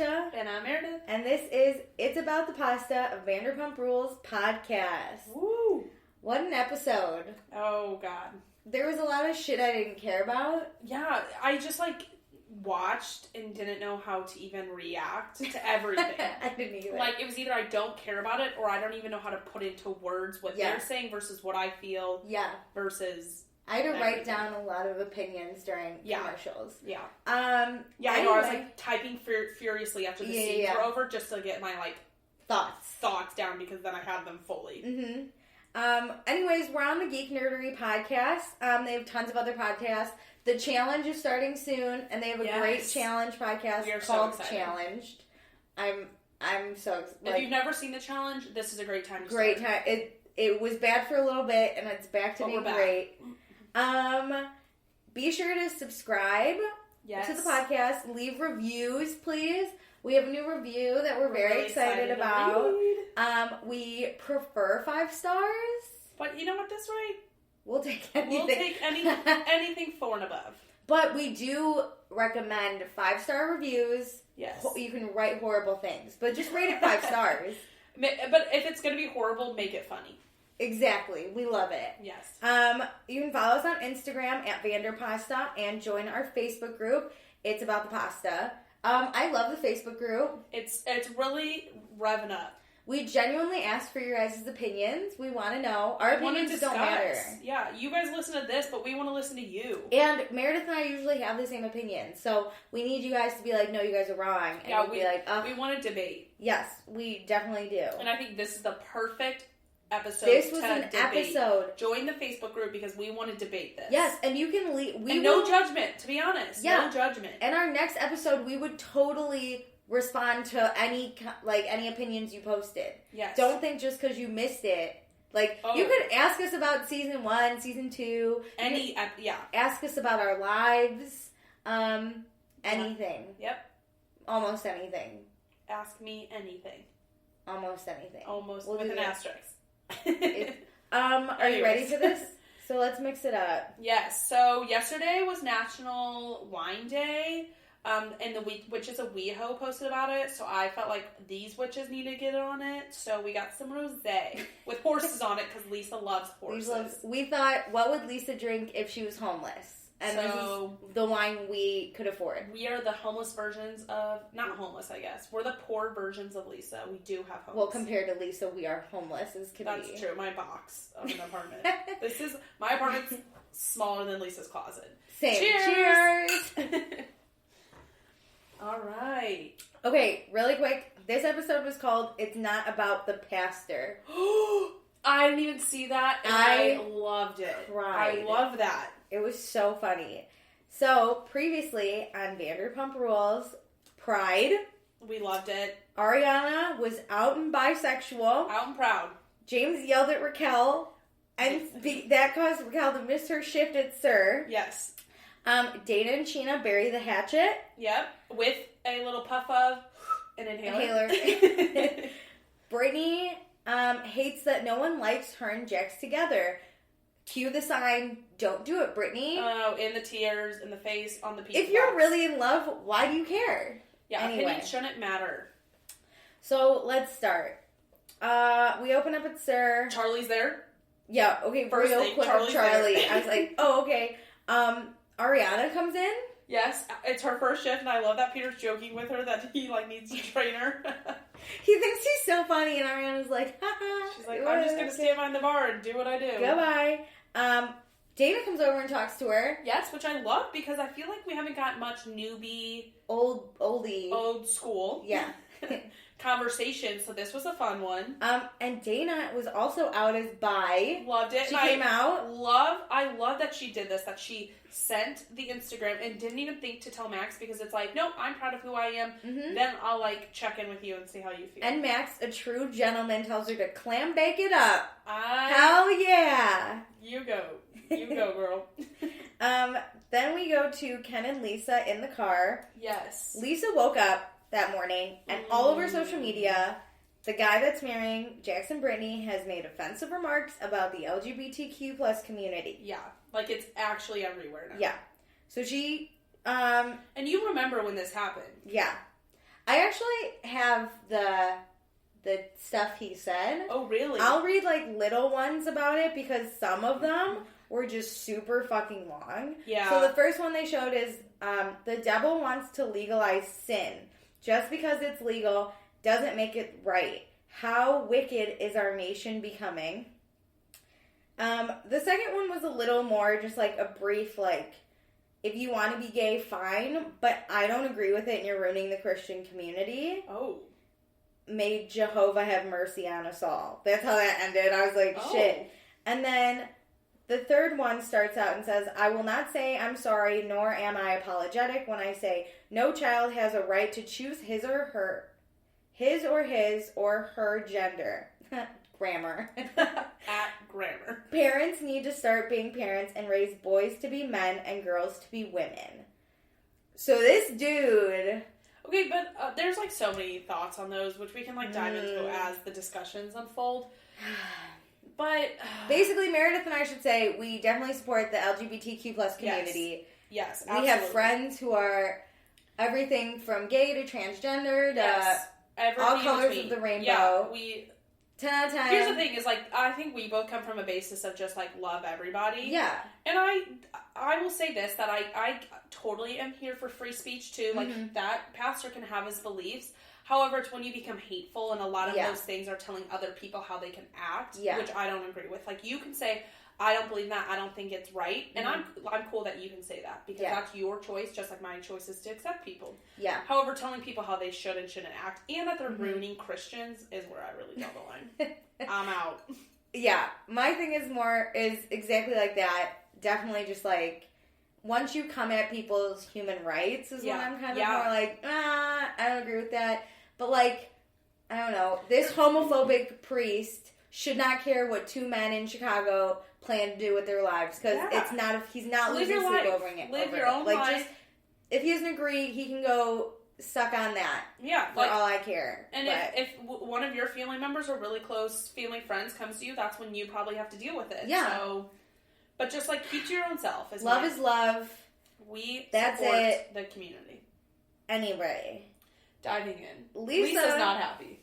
Alicia. And I'm Meredith. And this is It's About the Pasta, a Vanderpump Rules podcast. Woo! What an episode. Oh, God. There was a lot of shit I didn't care about. Yeah, I just, watched and didn't know how to even react to everything. I didn't either. It was either I don't care about it or I don't even know how to put into words what they're saying versus what I feel. Yeah. Versus... I had to write down a lot of opinions during commercials. Yeah. Anyway. I know. I was, typing furiously after the scenes were over just to get my, thoughts down because then I had them fully. Mm-hmm. Anyways, we're on the Geek Nerdery podcast. They have tons of other podcasts. The challenge is starting soon, and they have a great challenge podcast called Challenged. I'm so excited. If you've never seen the challenge, this is a great time to start. Time. It was bad for a little bit, and it's back to being great. Be sure to subscribe to the podcast. Leave reviews, please. We have a new review that we're very really excited about. We prefer 5 stars. But you know what, this way? We'll take anything. We'll take anything 4 and above. But we do recommend 5-star reviews. Yes. You can write horrible things, but just rate it 5 stars. But if it's going to be horrible, make it funny. Exactly. We love it. Yes. You can follow us on Instagram at Vanderpasta and join our Facebook group. It's About the Pasta. I love the Facebook group. It's really revving up. We genuinely ask for your guys' opinions. We want to know. Our opinions don't matter. Yeah, you guys listen to this, but we want to listen to you. And Meredith and I usually have the same opinion. So we need you guys to be like, no, you guys are wrong. And we want to debate. Yes, we definitely do. And I think this is the perfect episode. This was an episode. Join the Facebook group because we want to debate this. Yes, and you can leave. No judgment, to be honest. Yeah. No judgment. In our next episode, we would totally respond to any opinions you posted. Yes. Don't think just because you missed it. You could ask us about season 1, season 2. Ask us about our lives. Anything. Yep. Almost anything. Ask me anything. Almost anything. Almost with an asterisk. Are you ready for this? So let's mix it up. Yes. So yesterday was National Wine Day. And the witches of WeHo posted about it, so I felt like these witches need to get on it. So we got some rosé with horses on it because Lisa loves horses. We thought, what would Lisa drink if she was homeless? And this is the wine we could afford. We are the homeless versions of... Not homeless, I guess. We're the poor versions of Lisa. We do have homeless. Well, compared to Lisa, we are homeless as can be. That's true. My box of an apartment. My apartment's smaller than Lisa's closet. Same. Cheers! All right. Okay, really quick. This episode was called It's Not About the Pastor. I didn't even see that, and I loved it. Cried. I love that. It was so funny. So, previously on Vanderpump Rules, Pride. We loved it. Ariana was out and bisexual. Out and proud. James yelled at Raquel, and that caused Raquel to miss her shift at SUR. Yes. Dana and Sheena bury the hatchet. Yep. With a little puff of an inhaler. Brittany hates that no one likes her and Jax together. Cue the sign, don't do it, Brittany. Oh, in the tears, in the face, on the pizza If you're really in love, why do you care? Yeah, opinions shouldn't matter. So, let's start. We open up at SUR. Charlie's there? Yeah, okay, First real thing, quick Charlie's Charlie. there. I was like, oh, okay. Ariana comes in. Yes, it's her first shift, and I love that Peter's joking with her that he, needs to train her. He thinks he's so funny, and Ariana's like, haha. She's like, I'm just going to stand behind the bar and do what I do. Goodbye. Dana comes over and talks to her. Yes, which I love, because I feel like we haven't got much newbie... Old school. Yeah. Conversation, so this was a fun one. And Dana was also out as bi. Loved it. She came out. I love that she did this, that she sent the Instagram and didn't even think to tell Max because it's like, nope, I'm proud of who I am. Mm-hmm. Then I'll check in with you and see how you feel. And Max, a true gentleman, tells her to clam bake it up. Hell yeah. You go, girl. Then we go to Ken and Lisa in the car. Yes. Lisa woke up that morning, and all over social media, the guy that's marrying Jax and Brittany has made offensive remarks about the LGBTQ plus community. Yeah, it's actually everywhere now. Yeah. So she, and you remember when this happened. Yeah. I actually have the stuff he said. Oh, really? I'll read, like, little ones about it because some of them were just super fucking long. Yeah. So the first one they showed is, the devil wants to legalize sin. Just because it's legal doesn't make it right. How wicked is our nation becoming? The second one was a little more just, like, a brief, like, if you want to be gay, fine, but I don't agree with it and you're ruining the Christian community. Oh. May Jehovah have mercy on us all. That's how that ended. I was like, shit. And then the third one starts out and says, I will not say I'm sorry, nor am I apologetic when I say no child has a right to choose his or her gender. Grammar. At grammar. Parents need to start being parents and raise boys to be men and girls to be women. So this dude... Okay, but there's, like, so many thoughts on those, which we can, like, dive into as the discussions unfold. But... basically, Meredith and I should say, we definitely support the LGBTQ plus community. Yes, absolutely. We have friends who are everything from gay to transgender to all colors of the rainbow. Yeah, we... 10 out of 10. Here's the thing, is, like, I think we both come from a basis of just, like, love everybody. Yeah. And I will say this, that I totally am here for free speech, too. Like, that pastor can have his beliefs. However, it's when you become hateful, and a lot of those things are telling other people how they can act, which I don't agree with. Like, you can say, I don't believe that, I don't think it's right, and I'm cool that you can say that, because that's your choice, just like my choice is to accept people. Yeah. However, telling people how they should and shouldn't act, and that they're ruining Christians, is where I really draw the line. I'm out. Yeah. My thing is exactly like that. Definitely just, like, once you come at people's human rights is when I'm kind of more like, I don't agree with that. But, like, I don't know, this homophobic priest should not care what two men in Chicago plan to do with their lives, because it's not, he's not losing sleep over it. Live your own life. Just, if he doesn't agree, he can go suck on that. Yeah. For all I care. And if one of your family members or really close family friends comes to you, that's when you probably have to deal with it. Yeah. So, but just, like, keep to your own self. Love is love. We support the community. Anyway. Diving in. Lisa's not happy.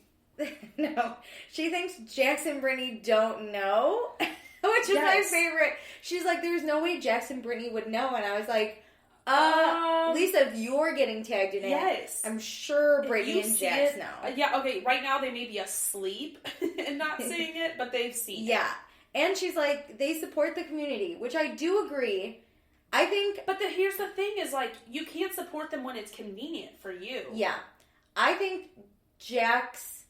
No. She thinks Jax and Brittany don't know, which is my favorite. She's like, there's no way Jax and Brittany would know. And I was like, Lisa, if you're getting tagged in it, I'm sure Brittany and Jax know. Yeah, okay, right now they may be asleep and not seeing it, but they've seen it. Yeah. And she's like, they support the community, which I do agree. I think... But here's the thing is, like, you can't support them when it's convenient for you. Yeah. I think Jax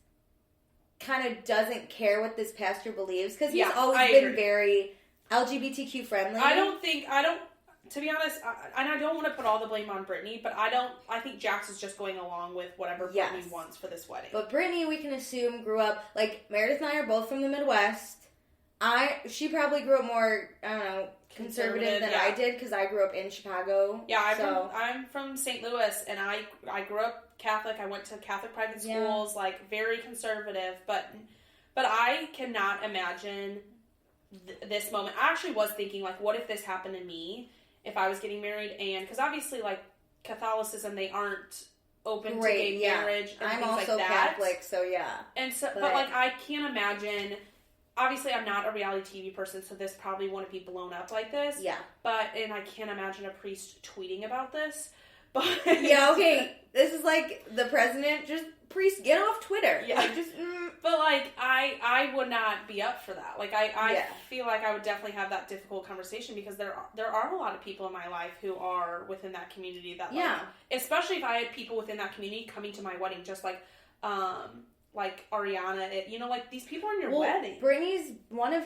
kind of doesn't care what this pastor believes, because he's always been very LGBTQ friendly. To be honest, I don't want to put all the blame on Brittany, but I think Jax is just going along with whatever Brittany wants for this wedding. But Brittany, we can assume, grew up, like, Meredith and I are both from the Midwest. She probably grew up more, I don't know, conservative than I did, because I grew up in Chicago. Yeah, I'm from St. Louis, and I grew up Catholic. I went to Catholic private schools, like, very conservative, but I cannot imagine this moment. I actually was thinking, like, what if this happened to me if I was getting married? And because obviously, like, Catholicism, they aren't open to gay marriage and things like that. I'm also Catholic, so yeah. And so, but like, I can't imagine. Obviously, I'm not a reality TV person, so this probably wouldn't be blown up like this. Yeah. And I can't imagine a priest tweeting about this. But yeah, okay. This is like the president. Just, priest, get off Twitter. Yeah. Like, just. But like, I would not be up for that. Like, I feel like I would definitely have that difficult conversation, because there are a lot of people in my life who are within that community that especially if I had people within that community coming to my wedding, just like Ariana, like, these people are in your wedding. Brittany's, one of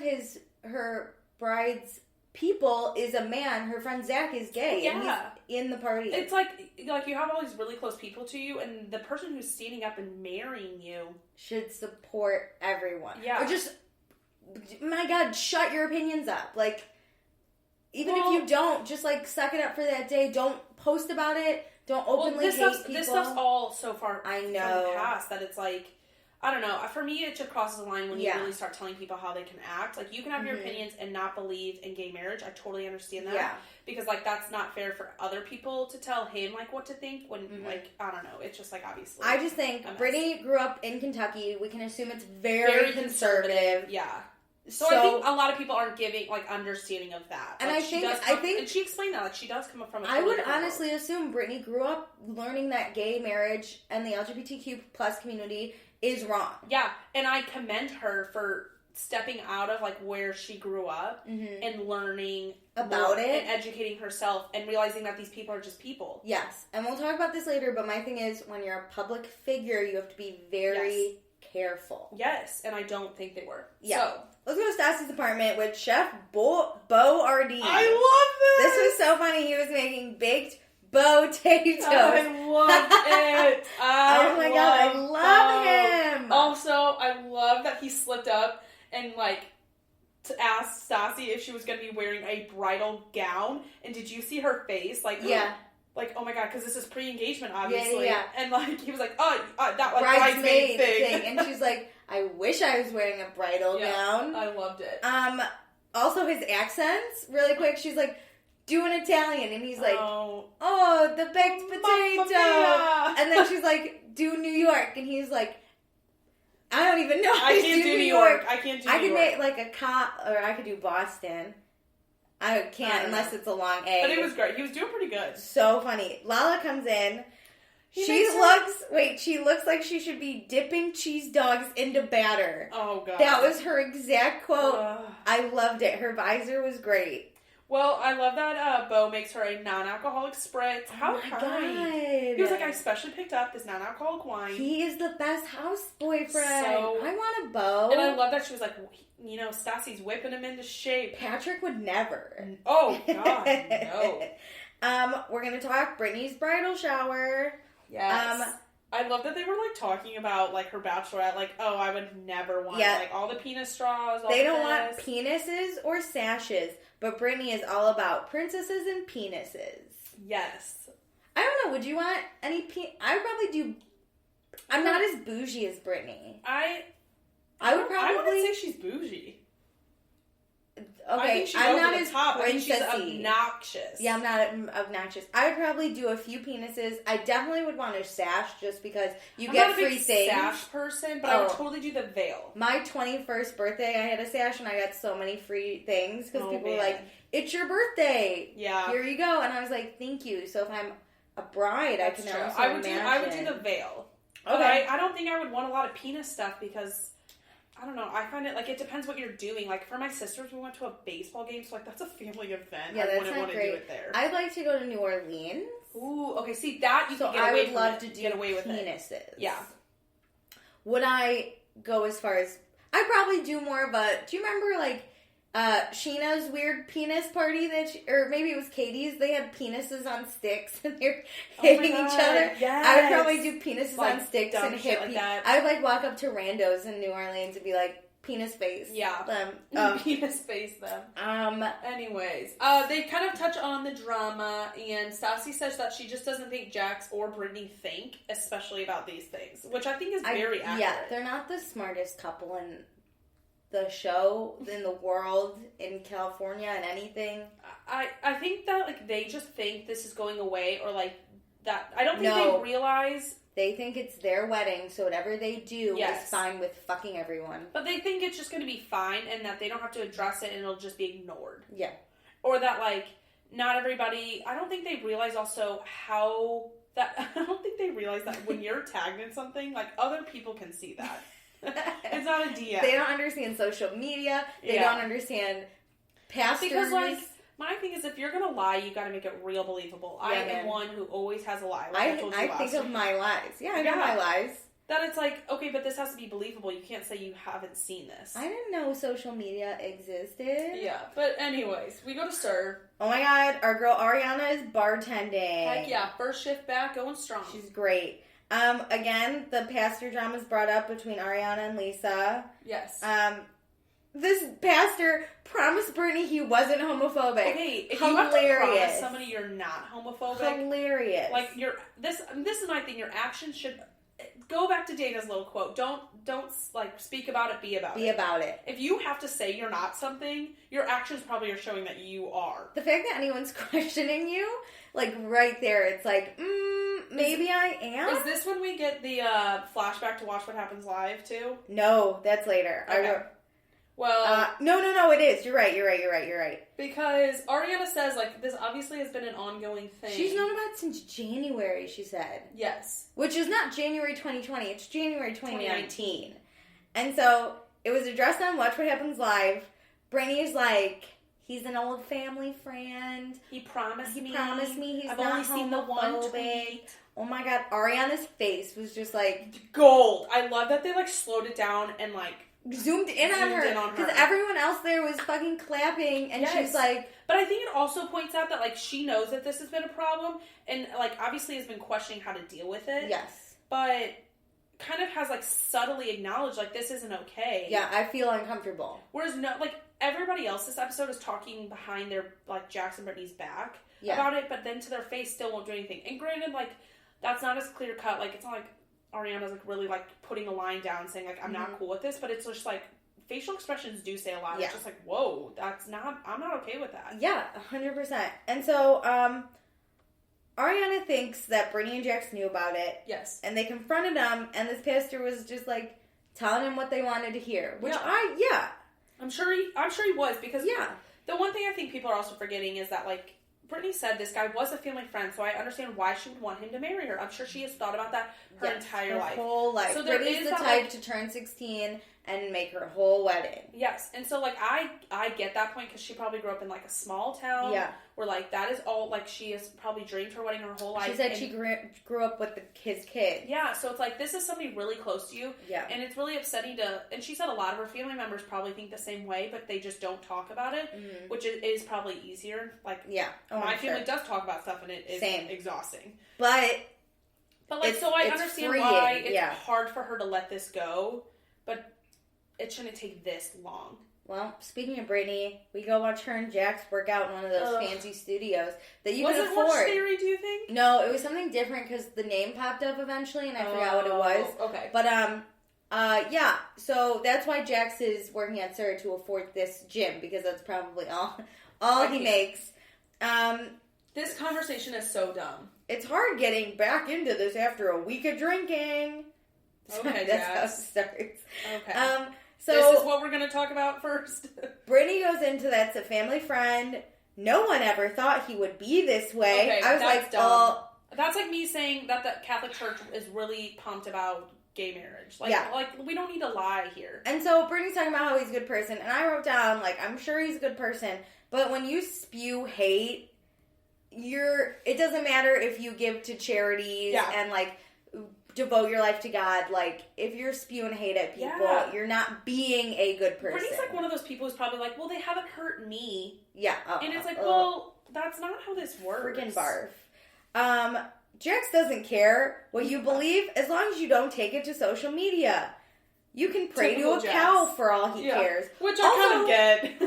her bride's people is a man. Her friend Zach is gay. Yeah. And he's in the party. It's like you have all these really close people to you, and the person who's standing up and marrying you should support everyone. Yeah. Or just, my God, shut your opinions up. Like, even if you don't, just, like, suck it up for that day. Don't post about it. Don't openly hate people. This stuff's all so far from the past that it's like, I don't know. For me, it just crosses the line when you really start telling people how they can act. Like, you can have your opinions and not believe in gay marriage. I totally understand that. Yeah. Because, like, that's not fair for other people to tell him, like, what to think when, like, I don't know. It's just, like, obviously. I just think Brittany grew up in Kentucky. We can assume it's very conservative. Yeah. So I think a lot of people aren't giving, like, understanding of that. And like, I think... And she explained that. Like, she does come from a... I would honestly assume Brittany grew up learning that gay marriage and the LGBTQ plus community is wrong. Yeah, and I commend her for stepping out of, like, where she grew up and learning about it. And educating herself and realizing that these people are just people. Yes, and we'll talk about this later, but my thing is, when you're a public figure, you have to be very careful. Yes, and I don't think they were. Yeah. So, let's go to Stassi's apartment with Chef Bo Ardeen. I love this! This was so funny. He was making baked potatoes. I loved it. Oh my god, I love him. Also, I love that he slipped up and, like, to ask Stassi if she was going to be wearing a bridal gown. And did you see her face? Like, like, oh my god, because this is pre-engagement, obviously. Yeah. And, like, he was like, that, like, bridesmaid thing. And she's like, I wish I was wearing a bridal gown. I loved it. Also, his accents, really quick, she's like, do an Italian. And he's like, oh, the baked potato. And then she's like, do New York. And he's like, I don't even know. I can't do New York. I can't do New York. I can make, like, a cop, or I could do Boston. I can't unless it's a long A. But it was great. He was doing pretty good. So funny. Lala comes in. She looks like she should be dipping cheese dogs into batter. Oh, God. That was her exact quote. I loved it. Her visor was great. Well, I love that Bo makes her a non-alcoholic spritz. How kind. God. He was like, I specially picked up this non-alcoholic wine. He is the best house boyfriend. So, I want a Bo. And I love that she was like, you know, Stassi's whipping him into shape. Patrick would never. Oh, God, no. We're going to talk Brittany's bridal shower. Yes. I love that they were, like, talking about, like, her bachelorette. Like, oh, I would never want, like, all the penis straws. They don't want penises or sashes. But Brittany is all about princesses and penises. Yes. I don't know. Would you want any I would probably do... I'm not as bougie as Brittany. I would probably... I wouldn't say she's bougie. Okay, I'm not as top. I think she's obnoxious. Yeah, I'm not obnoxious. I would probably do a few penises. I definitely would want a sash just because you get free things. I'm not a big sash person, but I would totally do the veil. My 21st birthday, I had a sash and I got so many free things because people were like, it's your birthday. Yeah. Here you go. And I was like, thank you. So if I'm a bride, I can also imagine. I would do the veil. Okay. I don't think I would want a lot of penis stuff because... I don't know. I find it, like, it depends what you're doing. Like, for my sisters, we went to a baseball game, so, like, that's a family event. Yeah, I wouldn't want to do it there. I'd like to go to New Orleans. Ooh, okay. See, that you can get away with. I would love to get away with penises. Yeah. Would I go as far as... I'd probably do more of a... Do you remember, like, Sheena's weird penis party or maybe it was Katie's? They had penises on sticks and they're hitting each other. Yes. I would probably do penises like, on sticks and hit like that. I would like walk up to randos in New Orleans and be like, penis face. Yeah. Them. Penis face them. Anyways. They kind of touch on the drama and Stassi says that she just doesn't think Jax or Brittany think, especially about these things, which I think is very accurate. Yeah, they're not the smartest couple in the show, in the world, in California, and anything. I think that, like, they just think this is going away, or, like, that... I don't think they realize... They think it's their wedding, so whatever they do is fine with fucking everyone. But they think it's just going to be fine, and that they don't have to address it, and it'll just be ignored. Yeah. Or that, like, not everybody... I don't think they realize also how... I don't think they realize that when you're tagged in something, like, other people can see that. It's not a DM. They don't understand social media. They don't understand pastors. Because, like, my thing is, if you're going to lie, you got to make it real believable. I am one who always has a lie. Like I think of my lies. Yeah, I know my lies. That it's like, okay, but this has to be believable. You can't say you haven't seen this. I didn't know social media existed. Yeah, but anyways, we go to serve. Oh my god, our girl Ariana is bartending. Heck yeah, first shift back, going strong. She's great. Again, the pastor drama is brought up between Ariana and Lisa. Yes. This pastor promised Brittany he wasn't homophobic. Okay, if you have to promise somebody you're not homophobic. Hilarious. Like, this is my thing. Your actions should go back to Dana's little quote. Don't like speak about it, be about it. Be about it. If you have to say you're not something, your actions probably are showing that you are. The fact that anyone's questioning you, like right there, it's like, maybe I am. Is this when we get the flashback to Watch What Happens Live too? No, that's later. Okay. Well, no, it is. You're right. Because Ariana says, like, this obviously has been an ongoing thing. She's known about it since January, she said. Yes. Which is not January 2020, it's January 2019. And so, it was addressed on Watch What Happens Live. Brittany's like, he's an old family friend. He promised me he's I've not only seen the one homophobic. tweet. Oh my god, Ariana's face was just like... gold. I love that they, like, slowed it down and, like... Zoomed in on her. Because everyone else there was fucking clapping, and she's like... But I think it also points out that, like, she knows that this has been a problem, and, like, obviously has been questioning how to deal with it. Yes. But kind of has, like, subtly acknowledged, like, this isn't okay. Yeah, I feel uncomfortable. Whereas, no, like, everybody else this episode is talking behind their, like, Jax and Brittany's back about it, but then to their face still won't do anything. And granted, like, that's not as clear cut. Like, it's not like Ariana's, like, really, like, putting a line down saying, like, I'm not cool with this, but it's just, like, facial expressions do say a lot. Yeah. It's just like, whoa, I'm not okay with that. Yeah, 100%. And so, Ariana thinks that Brittany and Jax knew about it. Yes. And they confronted him, and this pastor was just, like, telling him what they wanted to hear. Which I'm sure he was, because the one thing I think people are also forgetting is that, like, Brittany said this guy was a family friend, so I understand why she would want him to marry her. I'm sure she has thought about that her entire life. Whole life. So Brittany's the type to turn 16 and make her whole wedding. Yes, and so, like, I get that point, because she probably grew up in, like, a small town. Yeah. Where, like, that is all, like, she has probably dreamed her wedding her whole life. She said she grew up with his kid. Yeah, so it's like, this is somebody really close to you. Yeah. And it's really upsetting and she said a lot of her family members probably think the same way, but they just don't talk about it, which is probably easier. Like, my family does talk about stuff, and it is exhausting. But like, so I understand freeing. Why it's hard for her to let this go, but it shouldn't take this long. Well, speaking of Brittany, we go watch her and Jax work out in one of those fancy studios that you can afford. Was it Watch Theory, do you think? No, it was something different because the name popped up eventually, and I forgot what it was. Okay. But, so that's why Jax is working at Sarah to afford this gym, because that's probably all he makes. This conversation is so dumb. It's hard getting back into this after a week of drinking. Okay, that's how it starts. Okay. So this is what we're going to talk about first. Brittany goes into that's a family friend. No one ever thought he would be this way. Okay, I was like, dumb. That's like me saying that the Catholic Church is really pumped about gay marriage. Like, like, we don't need to lie here. And so Brittany's talking about how he's a good person, and I wrote down, like, I'm sure he's a good person, but when you spew hate, it doesn't matter if you give to charities and, like, devote your life to God. Like, if you're spewing hate at people, you're not being a good person. Brittany's like one of those people who's probably like, well, they haven't hurt me. Yeah. And it's like, well, that's not how this works. Freaking barf. Jax doesn't care what you believe as long as you don't take it to social media. You can pray to a cow for all he cares. Which I kind of get.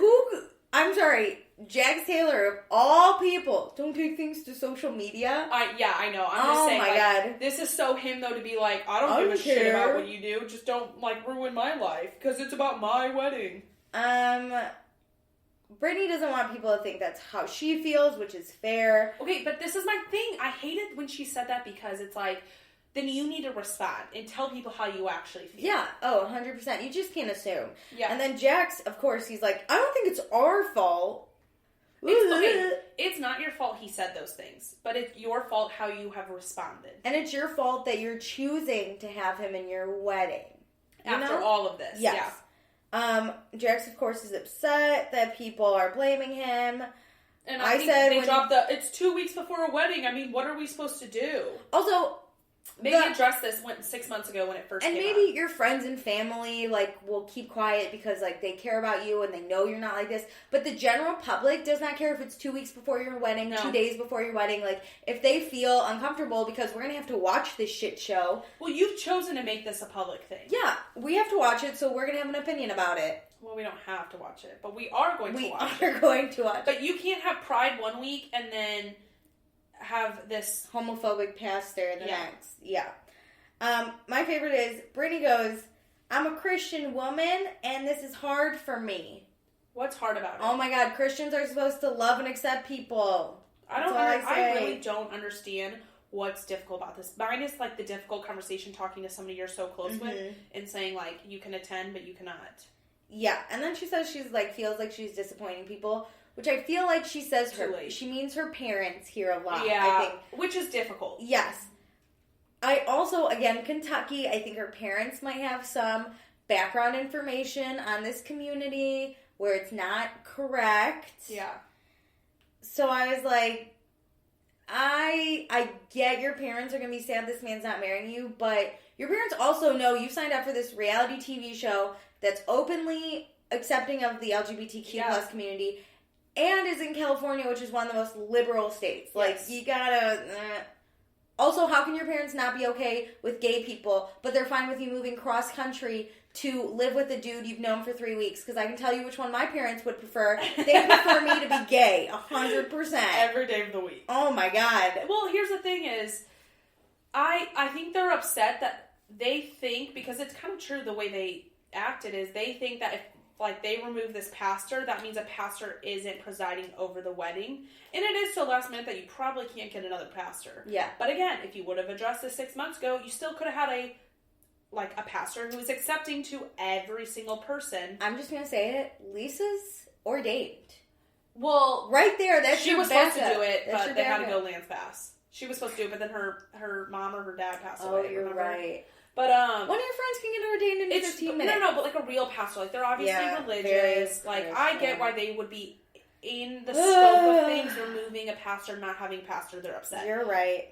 I'm sorry, Jax Taylor, of all people, don't take things to social media. I know. I'm just saying, God. This is so him, though, to be like, I don't give a shit about what you do. Just don't, like, ruin my life, because it's about my wedding. Brittany doesn't want people to think that's how she feels, which is fair. Okay, but this is my thing. I hate it when she said that, because it's like, then you need to respond and tell people how you actually feel. Yeah, 100%. You just can't assume. Yeah. And then Jax, of course, he's like, I don't think it's our fault. It's not your fault he said those things, but it's your fault how you have responded. And it's your fault that you're choosing to have him in your wedding. After all of this. Yes. Yeah. Jax, of course, is upset that people are blaming him. And I said they dropped it's 2 weeks before a wedding. I mean, what are we supposed to do? Also, maybe address this 6 months ago when it first came out. And maybe your friends and family, like, will keep quiet because, like, they care about you and they know you're not like this. But the general public does not care if it's 2 weeks before your wedding, 2 days before your wedding. Like, if they feel uncomfortable because we're going to have to watch this shit show. Well, you've chosen to make this a public thing. Yeah, we have to watch it, so we're going to have an opinion about it. Well, we don't have to watch it, but we are going to watch it. We are going to watch it. But you can't have Pride 1 week and then have this homophobic pastor the next. Yeah. My favorite is, Brittany goes, I'm a Christian woman, and this is hard for me. What's hard about it? Oh my God, Christians are supposed to love and accept people. I really don't understand what's difficult about this. Mine is like the difficult conversation talking to somebody you're so close with and saying like, you can attend, but you cannot. Yeah, and then she says she's like, feels like she's disappointing people, which I feel like she says she means her parents here a lot. Yeah, I think. Which is difficult. Yes. I also, again, Kentucky, I think her parents might have some background information on this community where it's not correct. Yeah. So I was like, I get your parents are going to be sad this man's not marrying you, but your parents also know you signed up for this reality TV show that's openly accepting of the LGBTQ plus community and is in California, which is one of the most liberal states. Like, you gotta... Also, how can your parents not be okay with gay people, but they're fine with you moving cross-country to live with a dude you've known for 3 weeks? Because I can tell you which one my parents would prefer. They prefer me to be gay, 100%. Every day of the week. Oh, my God. Well, here's the thing is, I think they're upset that they think, because it's kind of true the way they acted, is they think that if like they remove this pastor, that means a pastor isn't presiding over the wedding. And it is so last minute that you probably can't get another pastor. Yeah. But again, if you would have addressed this 6 months ago, you still could have had a pastor who was accepting to every single person. I'm just going to say it. Lisa's ordained. Well, right there, that's she was supposed to do it, but they had to go Lance pass. She was supposed to do it, but then her mom or her dad passed away. Oh, you're right. But, one of your friends can get ordained in 15 minutes. No, but like a real pastor. Like, they're obviously religious. Like, I get why they would be in the scope of things, removing a pastor, not having a pastor, they're upset. You're right.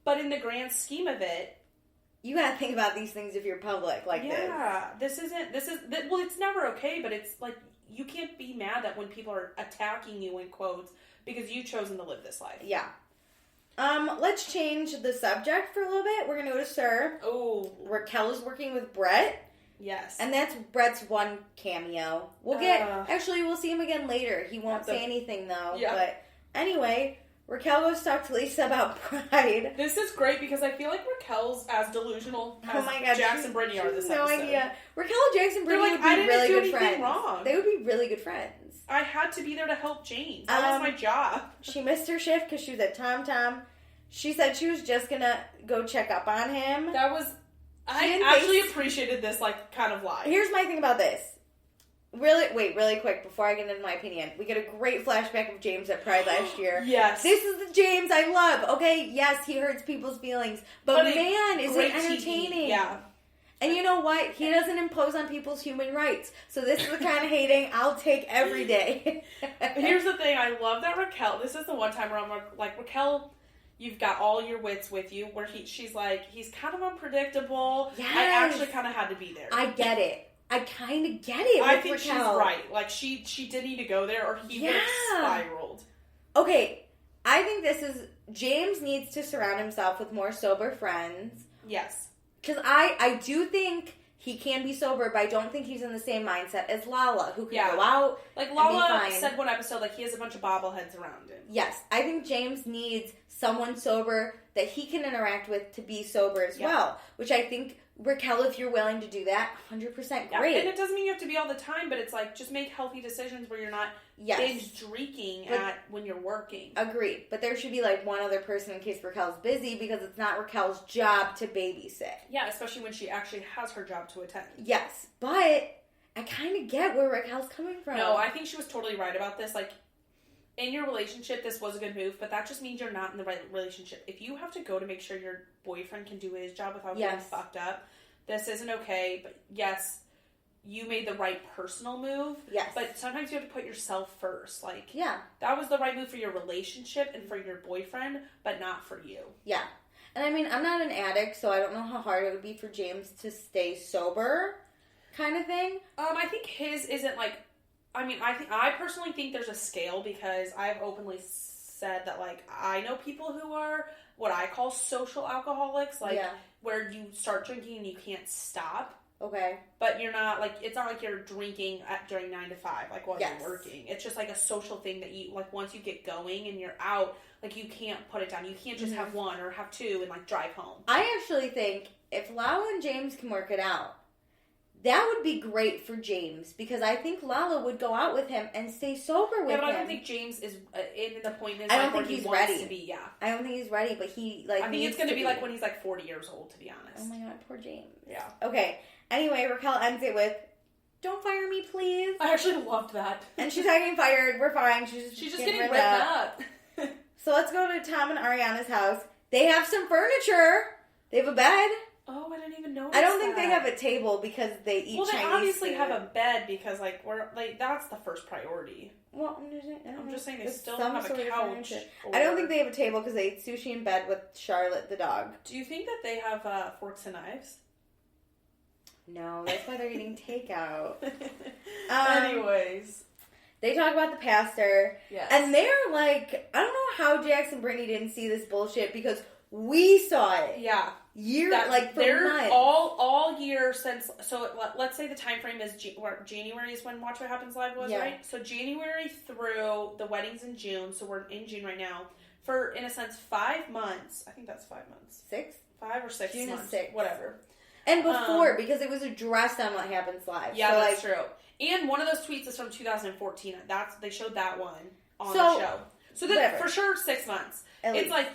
But in the grand scheme of it, you gotta think about these things if you're public like this. Yeah, well, it's never okay, but it's like, you can't be mad that when people are attacking you, in quotes, because you've chosen to live this life. Yeah. Let's change the subject for a little bit. We're gonna go to Sir. Oh. Raquel is working with Brett. Yes. And that's Brett's one cameo. We'll see him again later. He won't say anything, though. Yeah. But anyway, Raquel goes to talk to Lisa about Pride. This is great because I feel like Raquel's as delusional as Jax and Brittany are this episode. No idea. Raquel and Jax and Brittany would be really good friends. Wrong. They would be really good friends. I had to be there to help James. That was my job. She missed her shift because she was at Tom Tom. She said she was just going to go check up on him. I actually appreciated this, like, kind of lie. Here's my thing about this. Really quick, before I get into my opinion. We get a great flashback of James at Pride last year. Yes. This is the James I love. Okay, yes, he hurts people's feelings. But man, is it entertaining. TV. Yeah. And you know what? He doesn't impose on people's human rights. So this is the kind of hating I'll take every day. Here's the thing. I love that Raquel, this is the one time where I'm like, Raquel, you've got all your wits with you, where she's like, he's kind of unpredictable. Yes. I actually kind of had to be there. I get it. I kind of get it. I think Raquel. She's right. Like, she did need to go there, or he would have spiraled. Okay, I think James needs to surround himself with more sober friends. Yes. Because I do think he can be sober, but I don't think he's in the same mindset as Lala, who can go out. Like, Lala said one episode, like, he has a bunch of bobbleheads around him. Yes. I think James needs someone sober that he can interact with to be sober as well. Which I think, Raquel, if you're willing to do that, 100% great. Yeah. And it doesn't mean you have to be all the time, but it's like, just make healthy decisions where you're not binge drinking when you're working. Agreed. But there should be, like, one other person in case Raquel's busy, because it's not Raquel's job to babysit. Yeah, especially when she actually has her job to attend. Yes. But I kind of get where Raquel's coming from. No, I think she was totally right about this. Like, in your relationship, this was a good move, but that just means you're not in the right relationship. If you have to go to make sure your boyfriend can do his job without getting fucked up, this isn't okay. But yes, you made the right personal move. Yes. But sometimes you have to put yourself first. Like, that was the right move for your relationship and for your boyfriend, but not for you. Yeah. And I mean, I'm not an addict, so I don't know how hard it would be for James to stay sober, kind of thing. I think his isn't like, I personally think there's a scale, because I've openly said that, like, I know people who are what I call social alcoholics, like, where you start drinking and you can't stop. Okay. But you're not, like, it's not like you're drinking during 9 to 5, like, while you're working. It's just, like, a social thing that you, like, once you get going and you're out, like, you can't put it down. You can't just have one or have two and, like, drive home. I actually think if Lala and James can work it out, that would be great for James, because I think Lala would go out with him and stay sober with him. Yeah, but I don't think James is in the point in his I life don't think where he's he wants ready to be. Yeah, I don't think he's ready, but he I think it's going to be like when he's like 40 years old, to be honest. Oh my god, poor James. Yeah. Okay. Anyway, Raquel ends it with, "Don't fire me, please." I actually loved that. And she's not getting fired. We're fine. She's just getting written up. So let's go to Tom and Ariana's house. They have some furniture. They have a bed. Oh, I didn't even notice. I don't think they have a table because they eat Chinese Well, they obviously food. have a bed because, like, that's the first priority. Well, I'm just saying they still don't have a couch. I don't think they have a table because they ate sushi in bed with Charlotte the dog. Do you think that they have forks and knives? No, that's why they're eating takeout. Anyways. They talk about the pastor. Yes. And they're like, I don't know how Jax and Brittany didn't see this bullshit because we saw it. Yeah. For months. all year since, so let's say the time frame is January is when Watch What Happens Live was, right? So January through the wedding's in June, so we're in June right now. For, in a sense, 5 months. I think that's 5 months. 6? 5 or 6 June months. Is 6. Whatever. And before, because it was addressed on What Happens Live. Yeah, so that's true. And one of those tweets is from 2014. They showed that one on the show. So that for sure 6 months. It's like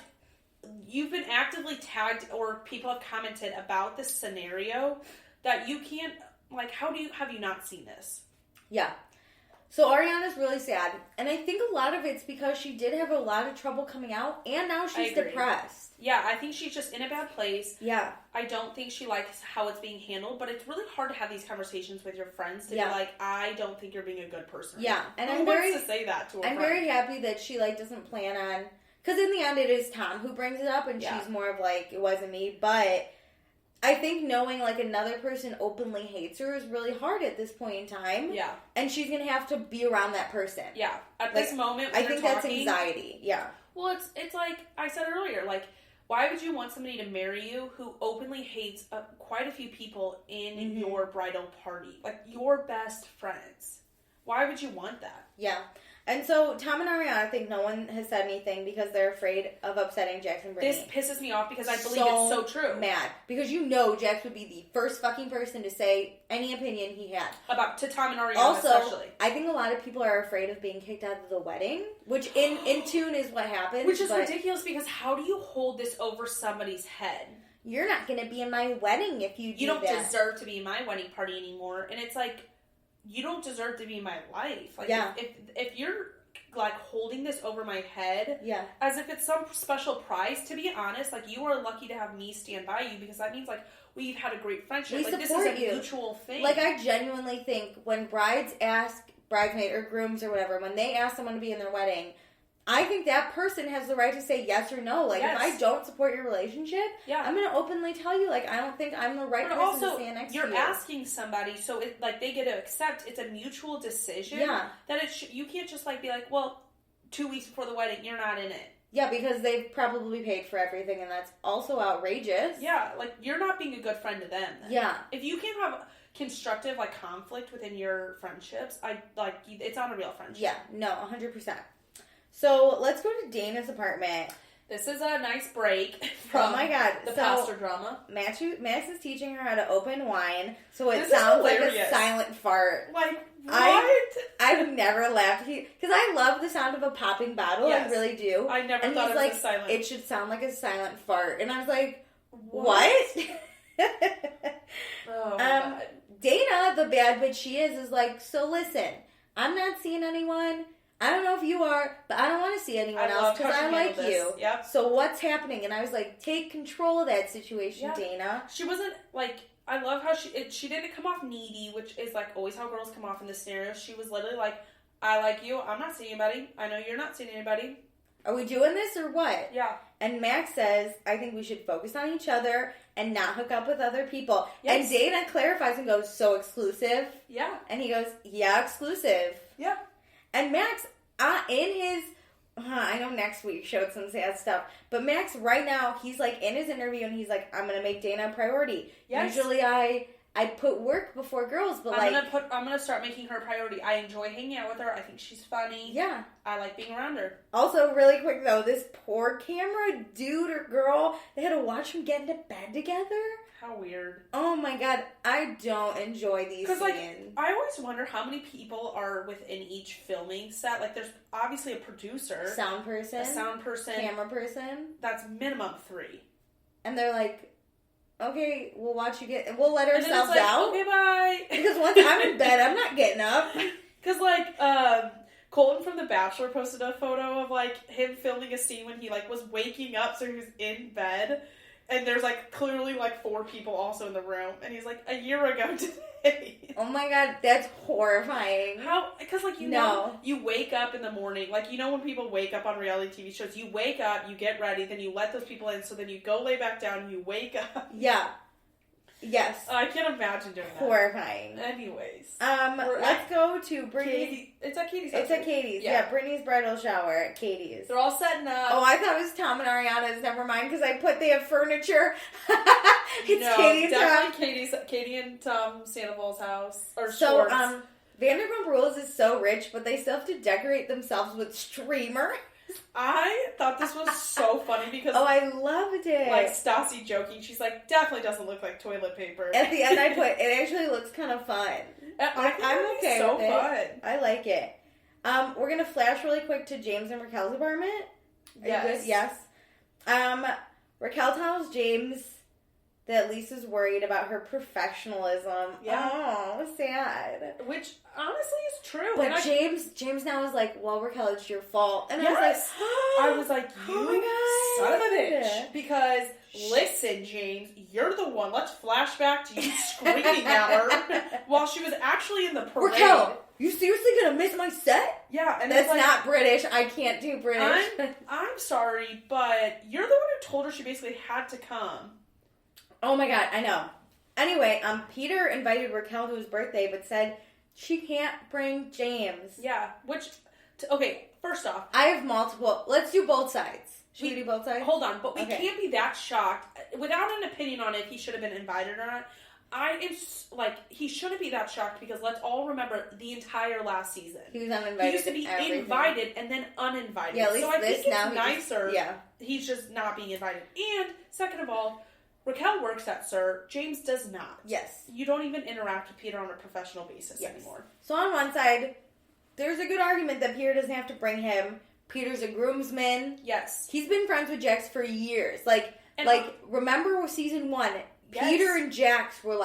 you've been actively tagged or people have commented about this scenario that you can't, like, have you not seen this? Yeah. So Ariana's really sad. And I think a lot of it's because she did have a lot of trouble coming out and now she's depressed. Yeah, I think she's just in a bad place. Yeah. I don't think she likes how it's being handled, but it's really hard to have these conversations with your friends to be like, I don't think you're being a good person. Yeah. And Who wants to say that to a friend? I'm very happy that she, like, doesn't plan on, because in the end it is Tom who brings it up and she's more of like, it wasn't me, but I think knowing, like, another person openly hates her is really hard at this point in time. Yeah. And she's going to have to be around that person. Yeah. At this moment when I think that's anxiety. Yeah. Well, it's like I said earlier, like, why would you want somebody to marry you who openly hates quite a few people in your bridal party? Like, your best friends. Why would you want that? Yeah. And so, Tom and Ariana think no one has said anything because they're afraid of upsetting Jax and Brittany. This pisses me off because I believe it's so true. Mad. Because Jax would be the first fucking person to say any opinion he had. To Tom and Ariana also, especially. I think a lot of people are afraid of being kicked out of the wedding, which in tune is what happens. Which is ridiculous because how do you hold this over somebody's head? You're not going to be in my wedding if you do that. You don't deserve to be in my wedding party anymore. And it's like, you don't deserve to be in my life. Like, if you're, like, holding this over my head, as if it's some special prize, to be honest, like, you are lucky to have me stand by you because that means, like, we've had a great friendship. We like, this support is a mutual thing. Like, I genuinely think when brides ask bridesmaid or grooms or whatever, when they ask someone to be in their wedding, I think that person has the right to say yes or no. Like, if I don't support your relationship, I'm going to openly tell you, like, I don't think I'm the right person to stand next to you. You're asking somebody, so it, like, they get to accept. It's a mutual decision. Yeah. That you can't just, like, be like, well, 2 weeks before the wedding, you're not in it. Yeah, because they've probably paid for everything, and that's also outrageous. Yeah, like, you're not being a good friend to them. Then. Yeah. If you can't have constructive, like, conflict within your friendships, it's not a real friendship. Yeah, no, 100%. So, let's go to Dana's apartment. This is a nice break from the pastor drama. Max is teaching her how to open wine, so it sounds like a silent fart. Like, what? I've never laughed. Because I love the sound of a popping bottle. Yes. I really do. I never thought it was a silent. It should sound like a silent fart. And I was like, what? Oh, my God. Dana, the bad bitch she is like, so listen, I'm not seeing anyone. I don't know if you are, but I don't want to see anyone else because I like you. Yep. So what's happening? And I was like, take control of that situation, Dana. She wasn't, like, I love how she didn't come off needy, which is, like, always how girls come off in this scenario. She was literally like, I like you. I'm not seeing anybody. I know you're not seeing anybody. Are we doing this or what? Yeah. And Max says, I think we should focus on each other and not hook up with other people. Yes. And Dana clarifies and goes, so exclusive? Yeah. And he goes, yeah, exclusive. Yeah. And Max, in his, I know next week showed some sad stuff, but Max right now, he's like in his interview and he's like, I'm going to make Dana a priority. Yes. Usually I put work before girls, but I'm going to start making her a priority. I enjoy hanging out with her. I think she's funny. Yeah. I like being around her. Also, really quick though, this poor camera dude or girl, they had to watch them get into bed together. How weird. Oh my god, I don't enjoy these scenes. Because, I always wonder how many people are within each filming set. Like, there's obviously a producer. A sound person. Camera person. That's minimum 3. And they're like, okay, we'll watch you get... We'll let ourselves out. Okay, bye. Because once I'm in bed, I'm not getting up. Because, Colton from The Bachelor posted a photo of, him filming a scene when he, was waking up, so he was in bed. And there's, clearly, 4 people also in the room. And he's a year ago today. Oh my god, that's horrifying. How? Because, know, you wake up in the morning. When people wake up on reality TV shows, you wake up, you get ready, then you let those people in, so then you go lay back down, you wake up. Yeah. Yes. I can't imagine doing that. Horrifying. Anyways. Let's go to Brittany's. It's at Katie's house. It's at Katie's. Yeah, Brittany's bridal shower at Katie's. They're all setting up. Oh, I thought it was Tom and Ariana's. Never mind, because I put they have furniture. It's Katie's definitely house. Katie and Tom Sandoval's house. Or so, Schwartz. Vanderpump Rules is so rich, but they still have to decorate themselves with streamer. I thought this was so funny because... Oh, I loved it. Stassi joking. She's definitely doesn't look like toilet paper. At the end, I put, it actually looks kind of fun. I'm okay so with it. Fun. I like it. We're going to flash really quick to James and Raquel's apartment. Are you good? Yes. Raquel tells James that Lisa's worried about her professionalism. Yeah. Oh, sad. Which, honestly, is true. But James now is like, well, Raquel, it's your fault. And yes. I was like, you son of a bitch. Because, listen, James, you're the one. Let's flash back to you screaming at her while she was actually in the parade. Raquel, you seriously gonna miss my set? Yeah. And that's not British. I can't do British. I'm sorry, but you're the one who told her she basically had to come. Oh my god, I know. Anyway, Peter invited Raquel to his birthday, but said she can't bring James. Yeah, okay, first off. I have multiple. Let's do both sides. Should we do both sides? Hold on, but we can't be that shocked. Without an opinion on if he should have been invited or not, he shouldn't be that shocked because let's all remember the entire last season. He was uninvited. He used to be invited and then uninvited. Yeah, at least so I think it's nicer. He's just not being invited. And, second of all, Raquel works at SUR. James does not. Yes. You don't even interact with Peter on a professional basis anymore. So on one side, there's a good argument that Peter doesn't have to bring him. Peter's a groomsman. Yes. He's been friends with Jax for years. Remember season 1? Yes. Peter and Jax were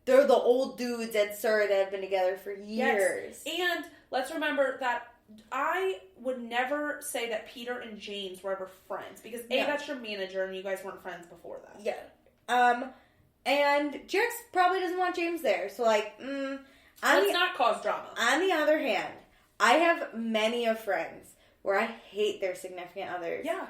they're the old dudes at SUR that have been together for years. Yes. And let's remember that I would never say that Peter and James were ever friends because that's your manager and you guys weren't friends before that. Yeah. And Jax probably doesn't want James there. So let's not cause drama. On the other hand, I have many of friends where I hate their significant others. Yeah.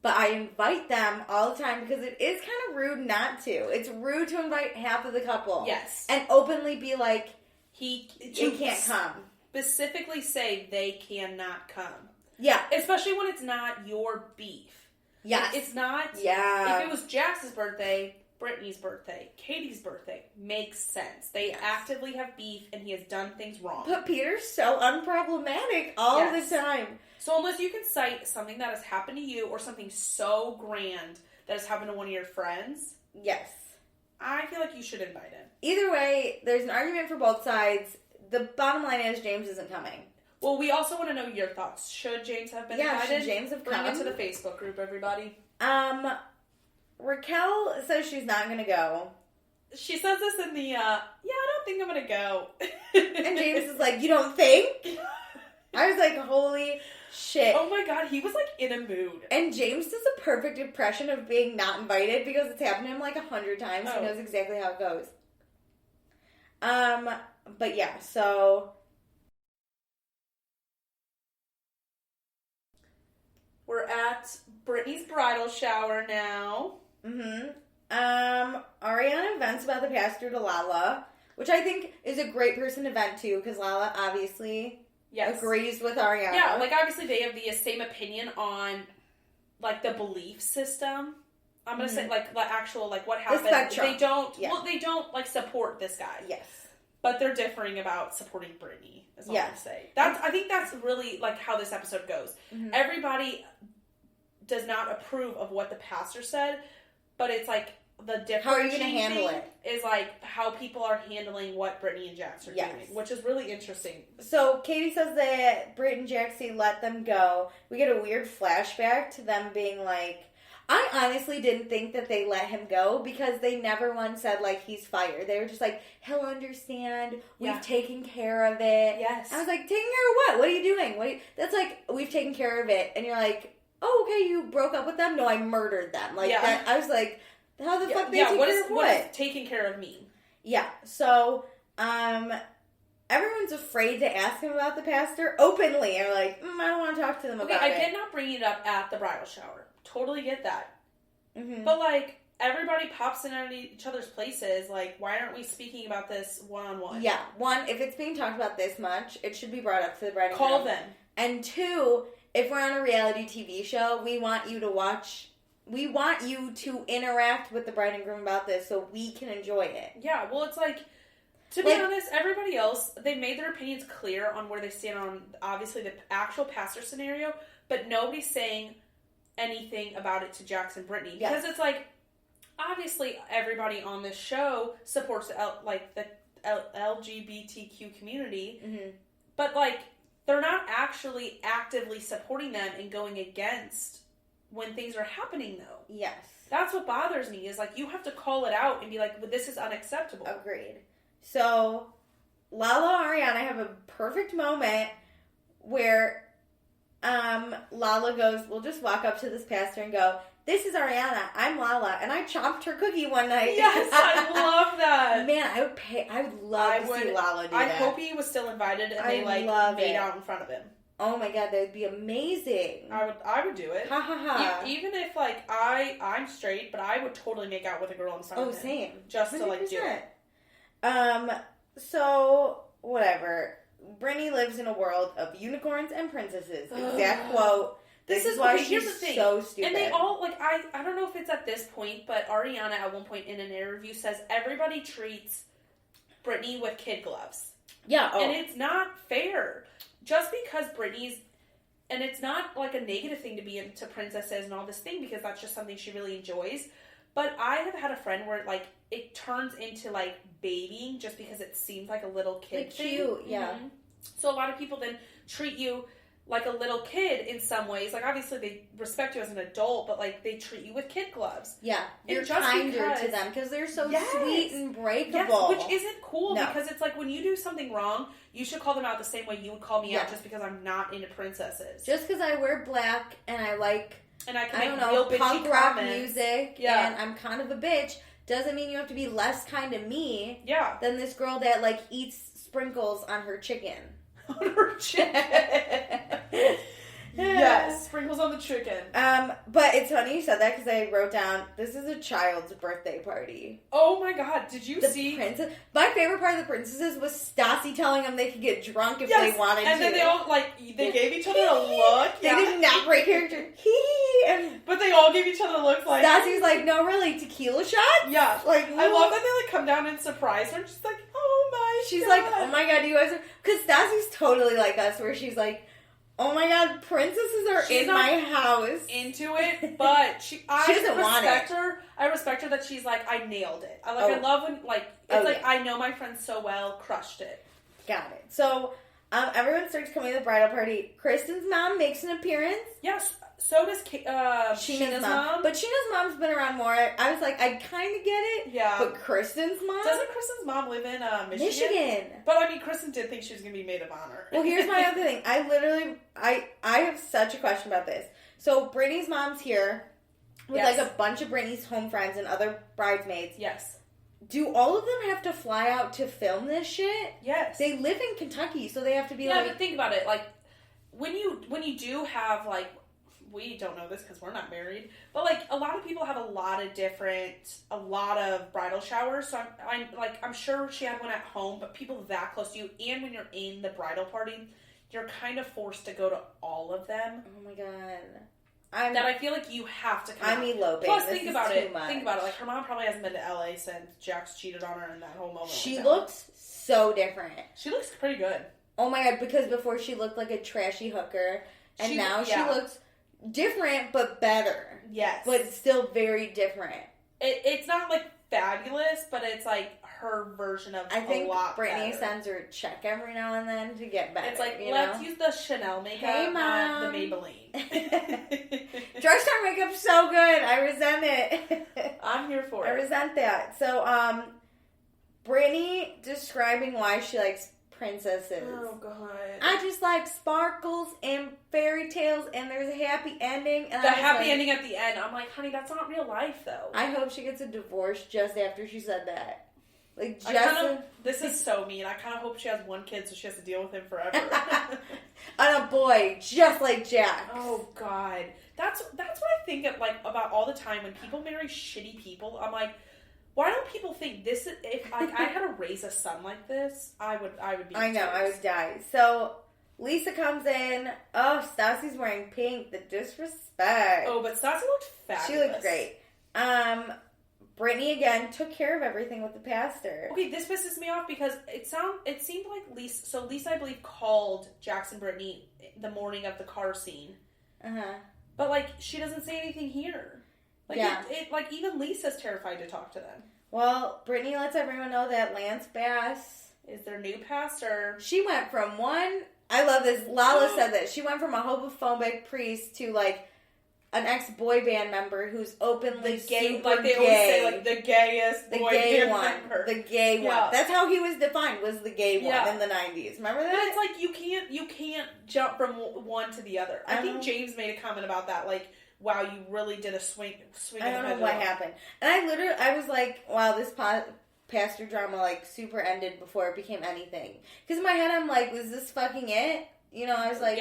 But I invite them all the time because it is kind of rude not to. It's rude to invite half of the couple. Yes. And openly be like, he can't come. Specifically say they cannot come. Yeah. Especially when it's not your beef. Yes. It's not. Yeah. If it was Jax's birthday, Brittany's birthday, Katie's birthday, makes sense. They actively have beef and he has done things wrong. But Peter's so unproblematic all the time. So unless you can cite something that has happened to you or something so grand that has happened to one of your friends. Yes. I feel like you should invite him. Either way, there's an argument for both sides. The bottom line is James isn't coming. Well, we also want to know your thoughts. Should James have been invited? Should James have come? Bring it to the Facebook group, everybody. Raquel says she's not going to go. She says this in the, I don't think I'm going to go. And James is like, you don't think? I was like, holy shit. Oh my god, he was in a mood. And James does a perfect impression of being not invited because it's happened to him 100 times. Oh. He knows exactly how it goes. But yeah, so... We're at Brittany's bridal shower now. Mm-hmm. Ariana vents about the pastor to Lala, which I think is a great person to vent to, because Lala obviously agrees with Ariana. Yeah, obviously they have the same opinion on, the belief system. I'm going to say, the actual, what happened. They don't, they don't, support this guy. Yes. But they're differing about supporting Brittany, is all I'm going to say. I think that's really, how this episode goes. Mm-hmm. Everybody does not approve of what the pastor said, but it's the difference. How are you going to handle it? Is like how people are handling what Brittany and Jax are doing, which is really interesting. So Katie says that Britt and Jaxie let them go. We get a weird flashback to them being like, I honestly didn't think that they let him go because they never once said, like, he's fired. They were just like, he'll understand. We've taken care of it. Yes. I was like, taking care of what? What are you doing? That's like, we've taken care of it. And you're like, oh, okay, you broke up with them? No, I murdered them. Like, that, I was like, how the fuck they take care of what? What does taking care of mean? Yeah. So, everyone's afraid to ask him about the pastor openly. And like, I don't want to talk to them about it. I get not bringing it up at the bridal shower. Totally get that. Mm-hmm. But, like, everybody pops in at each other's places. Like, why aren't we speaking about this one-on-one? Yeah. One, if it's being talked about this much, it should be brought up to the bride and Call groom. them. And two, if we're on a reality TV show, we want you to interact with the bride and groom about this so we can enjoy it. Yeah, well, it's like, to be honest, everybody else, they've made their opinions clear on where they stand on, obviously, the actual pastor scenario, but nobody's saying anything about it to Jax and Brittany. Because it's like, obviously, everybody on this show supports the LGBTQ community, but, like, they're not actually actively supporting them and going against when things are happening, though. Yes. That's what bothers me, is, like, you have to call it out and be like, well, this is unacceptable. Agreed. So, Lala and Ariana have a perfect moment where Lala goes, we'll just walk up to this pastor and go, this is Ariana, I'm Lala, and I chomped her cookie one night. Yes, I love that. Man, I would love to see Lala do that. I hope he was still invited and they made out in front of him. Oh my god, that would be amazing. I would do it. Ha ha ha. Even if, like, I'm straight, but I would totally make out with a girl in front of him. Oh, same. Just 100%. To, like, do it. So, whatever. Brittany lives in a world of unicorns and princesses. Exact quote. This is why she's so stupid. And they all, like, I don't know if it's at this point, but Ariana at one point in an interview says everybody treats Brittany with kid gloves. Yeah. Oh. And it's not fair. Just because Brittany's, and it's not like a negative thing to be into princesses and all this thing, because that's just something she really enjoys. But I have had a friend where, like, it turns into, like, babying just because it seems like a little kid like thing. Cute, yeah. Mm-hmm. So a lot of people then treat you like a little kid in some ways. Like, obviously they respect you as an adult, but, like, they treat you with kid gloves. Yeah. You're kinder to them because they're so sweet and breakable. Yes, which isn't cool because it's like when you do something wrong, you should call them out the same way you would call me out just because I'm not into princesses. Just because I wear black and I like, and I can I make don't real know, bitchy punk rock comments. music and I'm kind of a bitch, doesn't mean you have to be less kind to me than this girl that, like, eats sprinkles on her chicken. On her chicken. Yes, sprinkles on the chicken. But it's funny you said that because I wrote down, this is a child's birthday party. Oh my god, did you see? Princess? My favorite part of the princesses was Stassi telling them they could get drunk if they wanted to. And then they all, like, they gave each other a look. They did not break character. But they all gave each other a look like... Stassi's like, no, really, tequila shots? Yeah. Like, I love that they, like, come down and surprise her. Just like, oh my She's god. like, oh my god, you guys are... Because Stassi's totally like us, where she's like, oh my god, princesses are in my house. Into it, but she doesn't want it. I respect her that she's like, I nailed it. I love when, like, it's I know my friend so well, crushed it. Got it. So, everyone starts coming to the bridal party. Kristen's mom makes an appearance. Yes, so does Sheena's mom. But Sheena's mom's been around more. I was like, I kind of get it. Yeah. But Kristen's mom? Doesn't Kristen's mom live in Michigan? But, I mean, Kristen did think she was going to be maid of honor. Well, here's my other thing. I have such a question about this. So, Brittany's mom's here with, like, a bunch of Brittany's home friends and other bridesmaids. Yes. Do all of them have to fly out to film this shit? Yes. They live in Kentucky, so they have to be Yeah, but think about it. Like, when you do have, like, we don't know this because we're not married, but, like, a lot of people have a lot of bridal showers, so I'm sure she had one at home, but people that close to you, and when you're in the bridal party, you're kind of forced to go to all of them. Oh my god. I feel like you have to come I'm eloping. Plus, think about it. Like, her mom probably hasn't been to LA since Jax cheated on her in that whole moment. She looks so different. She looks pretty good. Oh my god, because before she looked like a trashy hooker, and now she looks different, but better. Yes. But still very different. it's not, like, fabulous, but it's, like, her version of I think a lot Brittany better. sends her a check every now and then to get better. It's like, you let's know? use the Chanel makeup, Hey, not Mom. the Maybelline. Drugstore makeup's so good. I resent it. I'm here for it. I resent that. So, Brittany describing why she likes princesses. Oh, God. I just like sparkles and fairy tales, and there's a happy ending. And The happy ending at the end. I'm like, honey, that's not real life, though. I hope she gets a divorce just after she said that. Like, this is so mean. I kind of hope she has one kid so she has to deal with him forever. and a boy, just like Jack. Oh, God. That's what I think of, like, about all the time when people marry shitty people. I'm like, why don't people think this is, if like I had to raise a son like this, I would be. I know, I would die. So Lisa comes in. Oh, Stassi's wearing pink. The disrespect. Oh, but Stassi looked fabulous. She looked great. Brittany again took care of everything with the pastor. Okay, this pisses me off because it seemed like Lisa. So Lisa, I believe, called Jackson Brittany the morning of the car scene. But like, she doesn't say anything here. Like, yeah. Like, even Lisa's terrified to talk to them. Well, Brittany lets everyone know that Lance Bass is their new pastor. She went from one... I love this. Lala said this. She went from a homophobic priest to, like, an ex-boy band member who's openly super like they gay. always say, like, the gayest the boy gay band one. member. The gay one. That's how he was defined, was the gay one in the 90s. Remember that? But it's like, you can't jump from one to the other. I think James made a comment about that, like, wow, you really did a swing. I don't know what happened. And I was like, wow, this pastor drama, like, super ended before it became anything. Because in my head, I'm like, was this fucking it? You know, I was like,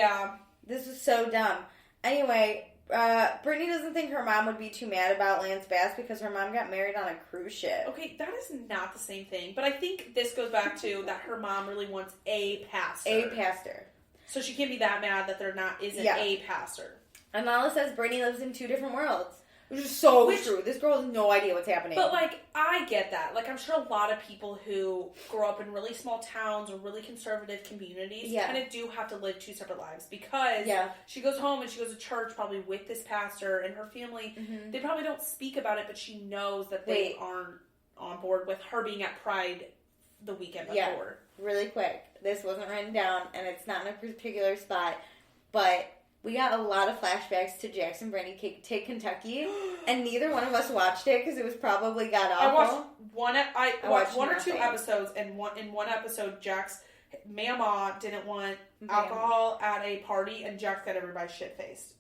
this is so dumb. Anyway, Brittany doesn't think her mom would be too mad about Lance Bass because her mom got married on a cruise ship. Okay, that is not the same thing. But I think this goes back to that her mom really wants a pastor. A pastor. So she can't be that mad that there isn't a pastor. And Lala says Brittany lives in two different worlds. Which is so true. This girl has no idea what's happening. But, like, I get that. Like, I'm sure a lot of people who grow up in really small towns or really conservative communities kind of do have to live two separate lives. Because she goes home and she goes to church probably with this pastor and her family. Mm-hmm. They probably don't speak about it, but she knows that they aren't on board with her being at Pride the weekend before. Yeah, really quick. This wasn't written down, and it's not in a particular spot, but... we got a lot of flashbacks to Jackson Brittany Take Kentucky, and neither one of us watched it because it was probably god-awful. I watched one or two episodes, and in one episode, Jack's mama didn't want alcohol at a party, and Jack got everybody shit-faced.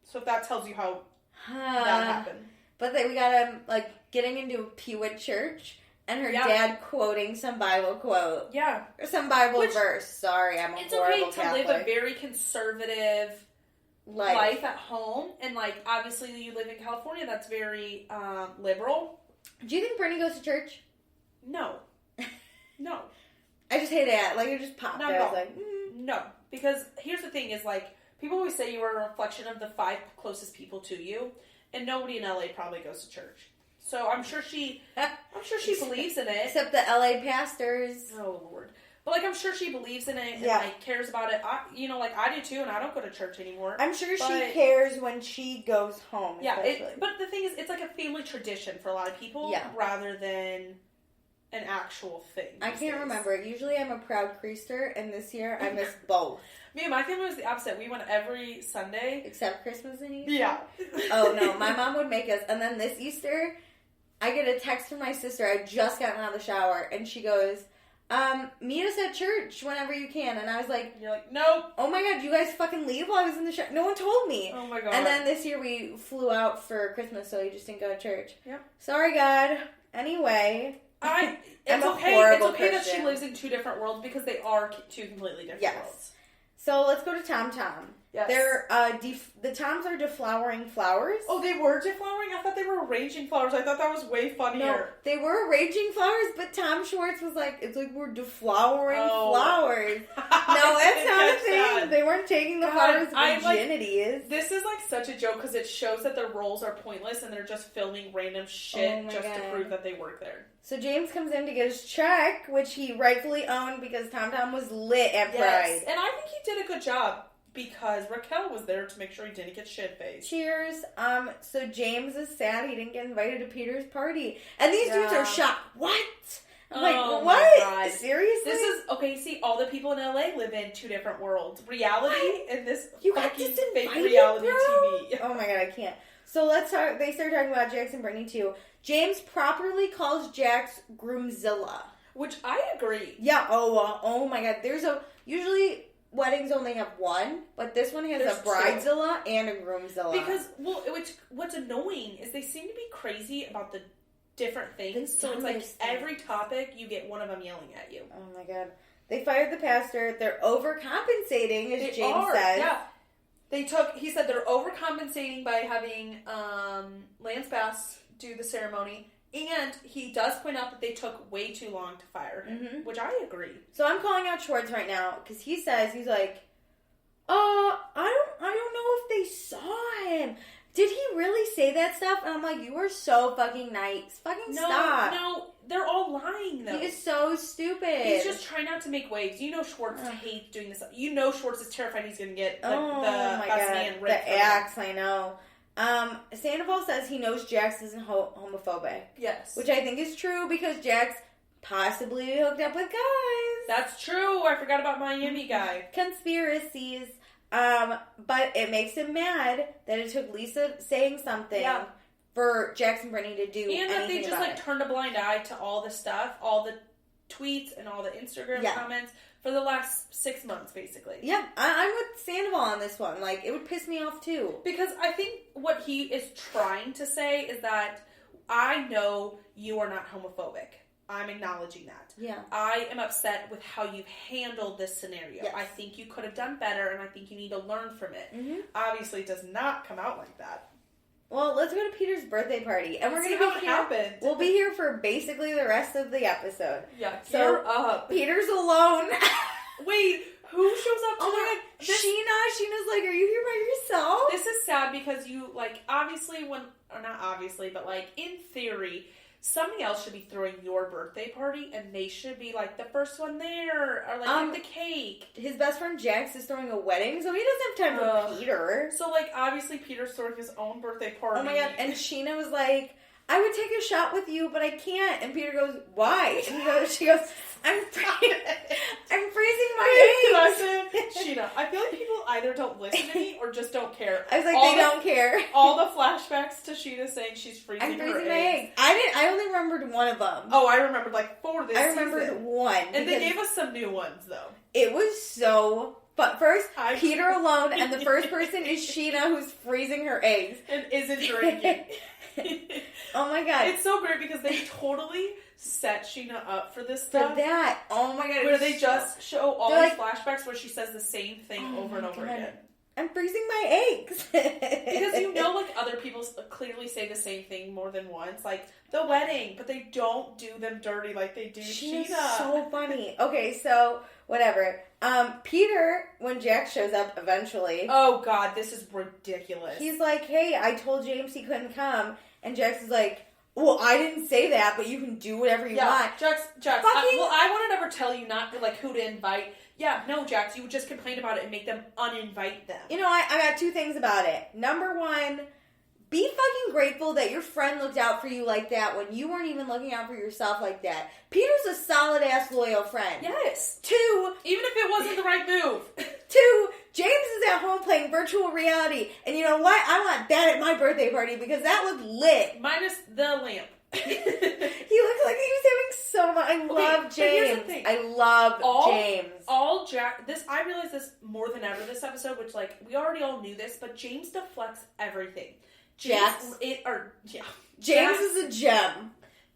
So if that tells you how that happened. But we got him, like, getting into a Peewit church, and her dad quoting some Bible quote. Yeah. Or some Bible verse. Sorry, I'm a horrible Catholic. It's Catholic. okay to live a very conservative... life at home, and like obviously you live in California, that's very liberal. Do you think Brittany goes to church? No. I just hate it. Like it just popped. I was like, no, because here's the thing: is like people always say you are a reflection of the 5 closest people to you, and nobody in LA probably goes to church. So I'm sure she believes in it. Except the LA pastors. Oh Lord. But, like, I'm sure she believes in it and, like, cares about it. I do, too, and I don't go to church anymore. I'm sure she cares when she goes home, but the thing is, it's like a family tradition for a lot of people rather than an actual thing. I can't remember. Usually I'm a proud creaster, and this year I missed both. Me and my family was the opposite. We went every Sunday. Except Christmas and Easter? Yeah. Oh, no. My mom would make us. And then this Easter, I get a text from my sister. I just gotten out of the shower, and she goes... meet us at church whenever you can. And I was like... You're like, nope. Oh my god, you guys fucking leave while I was in the shower? No one told me. Oh my god. And then this year we flew out for Christmas, so we just didn't go to church. Yep. Sorry, God. Anyway. It's okay that she lives in two different worlds because they are two completely different worlds. So let's go to Tom Tom. Yes. They're, the Toms are deflowering flowers. Oh, they were deflowering? I thought they were arranging flowers. I thought that was way funnier. No, they were arranging flowers, but Tom Schwartz was like, it's like we're deflowering flowers. No, that's not a thing. They weren't taking the flowers' virginity. This is like such a joke because it shows that their roles are pointless and they're just filming random shit to prove that they work there. So James comes in to get his check, which he rightfully owned because Tom Tom was lit at Pride. And I think he did a good job. because Raquel was there to make sure he didn't get shit-faced. Cheers. So James is sad he didn't get invited to Peter's party. And these dudes are shocked. What? I'm like, what? Seriously? This is, okay, see, all the people in LA live in two different worlds. Reality and this fucking fake reality TV. Oh my god, I can't. So let's start, they start talking about Jax and Brittany too. James properly calls Jax Groomzilla. Which I agree. Yeah, oh my god. Usually weddings only have one, but this one has a bridezilla and a groomzilla. Because, what's annoying is they seem to be crazy about the different things. So it's like every topic, you get one of them yelling at you. Oh my god. They fired the pastor. They're overcompensating, as James says. Yeah. He said they're overcompensating by having Lance Bass do the ceremony. And he does point out that they took way too long to fire him, which I agree. So I'm calling out Schwartz right now because he's like, I don't know if they saw him. Did he really say that stuff? And I'm like, you are so fucking nice. Stop. No, they're all lying though. He is so stupid. He's just trying not to make waves. You know Schwartz hates doing this. You know Schwartz is terrified he's going to get the best man ripped. The axe, I know. Sandoval says he knows Jax isn't homophobic. Yes. Which I think is true because Jax possibly hooked up with guys. That's true. I forgot about Miami guy. Conspiracies. But it makes him mad that it took Lisa saying something for Jax and Brittany to do anything about it. And that they just turned a blind eye to all the stuff, all the tweets and all the Instagram comments for the last 6 months, basically. Yeah, I'm with Sandoval on this one. Like, it would piss me off, too. Because I think what he is trying to say is that I know you are not homophobic. I'm acknowledging that. Yeah. I am upset with how you've handled this scenario. Yes. I think you could have done better, and I think you need to learn from it. Mm-hmm. Obviously, it does not come out like that. Well, let's go to Peter's birthday party, and we're going to be here. We'll be here for basically the rest of the episode. Yeah, so up. Peter's alone. Wait, who shows up? Oh my god, Sheena's like, are you here by yourself? This is sad because you obviously not obviously, but in theory, somebody else should be throwing your birthday party, and they should be the first one there, or with the cake. His best friend Jax is throwing a wedding, so he doesn't have time for Peter. So obviously Peter's throwing his own birthday party. Oh my god! And Sheena was like, I would take a shot with you, but I can't. And Peter goes, why? And she goes, I'm freezing my eggs. Sheena, I feel like people either don't listen to me or just don't care. I was like, they don't care. All the flashbacks to Sheena saying she's freezing her eggs. I only remembered one of them. Oh, I remembered 4 this season. I remembered one. And they gave us some new ones, though. It was so... But first, Peter alone, and the first person is Sheena, who's freezing her eggs. And isn't drinking. Oh my god. It's so great because they totally set Sheena up for this stuff. For that. Oh my god. Where they just show all these flashbacks where she says the same thing over and over again. I'm freezing my eggs. Because other people clearly say the same thing more than once. The wedding, but they don't do them dirty like they do Sheena. She's so funny. Okay, so, whatever. Peter, when Jax shows up eventually... Oh god, this is ridiculous. He's like, hey, I told James he couldn't come. And Jax is like, well, I didn't say that, but you can do whatever you want. Jax, I want to never tell you not to, who to invite. Yeah, no, Jax, you would just complain about it and make them uninvite them. You know, I got 2 things about it. Number 1, be fucking grateful that your friend looked out for you like that when you weren't even looking out for yourself like that. Peter's a solid-ass loyal friend. Yes. 2, even if it wasn't the right move. 2, James is at home playing virtual reality. And you know what? I want that at my birthday party because that looked lit. Minus the lamp. He looked like he was having so much. I love James. Here's the thing. I love James. I realized this more than ever this episode, which we already all knew this, but James deflects everything. James is a gem.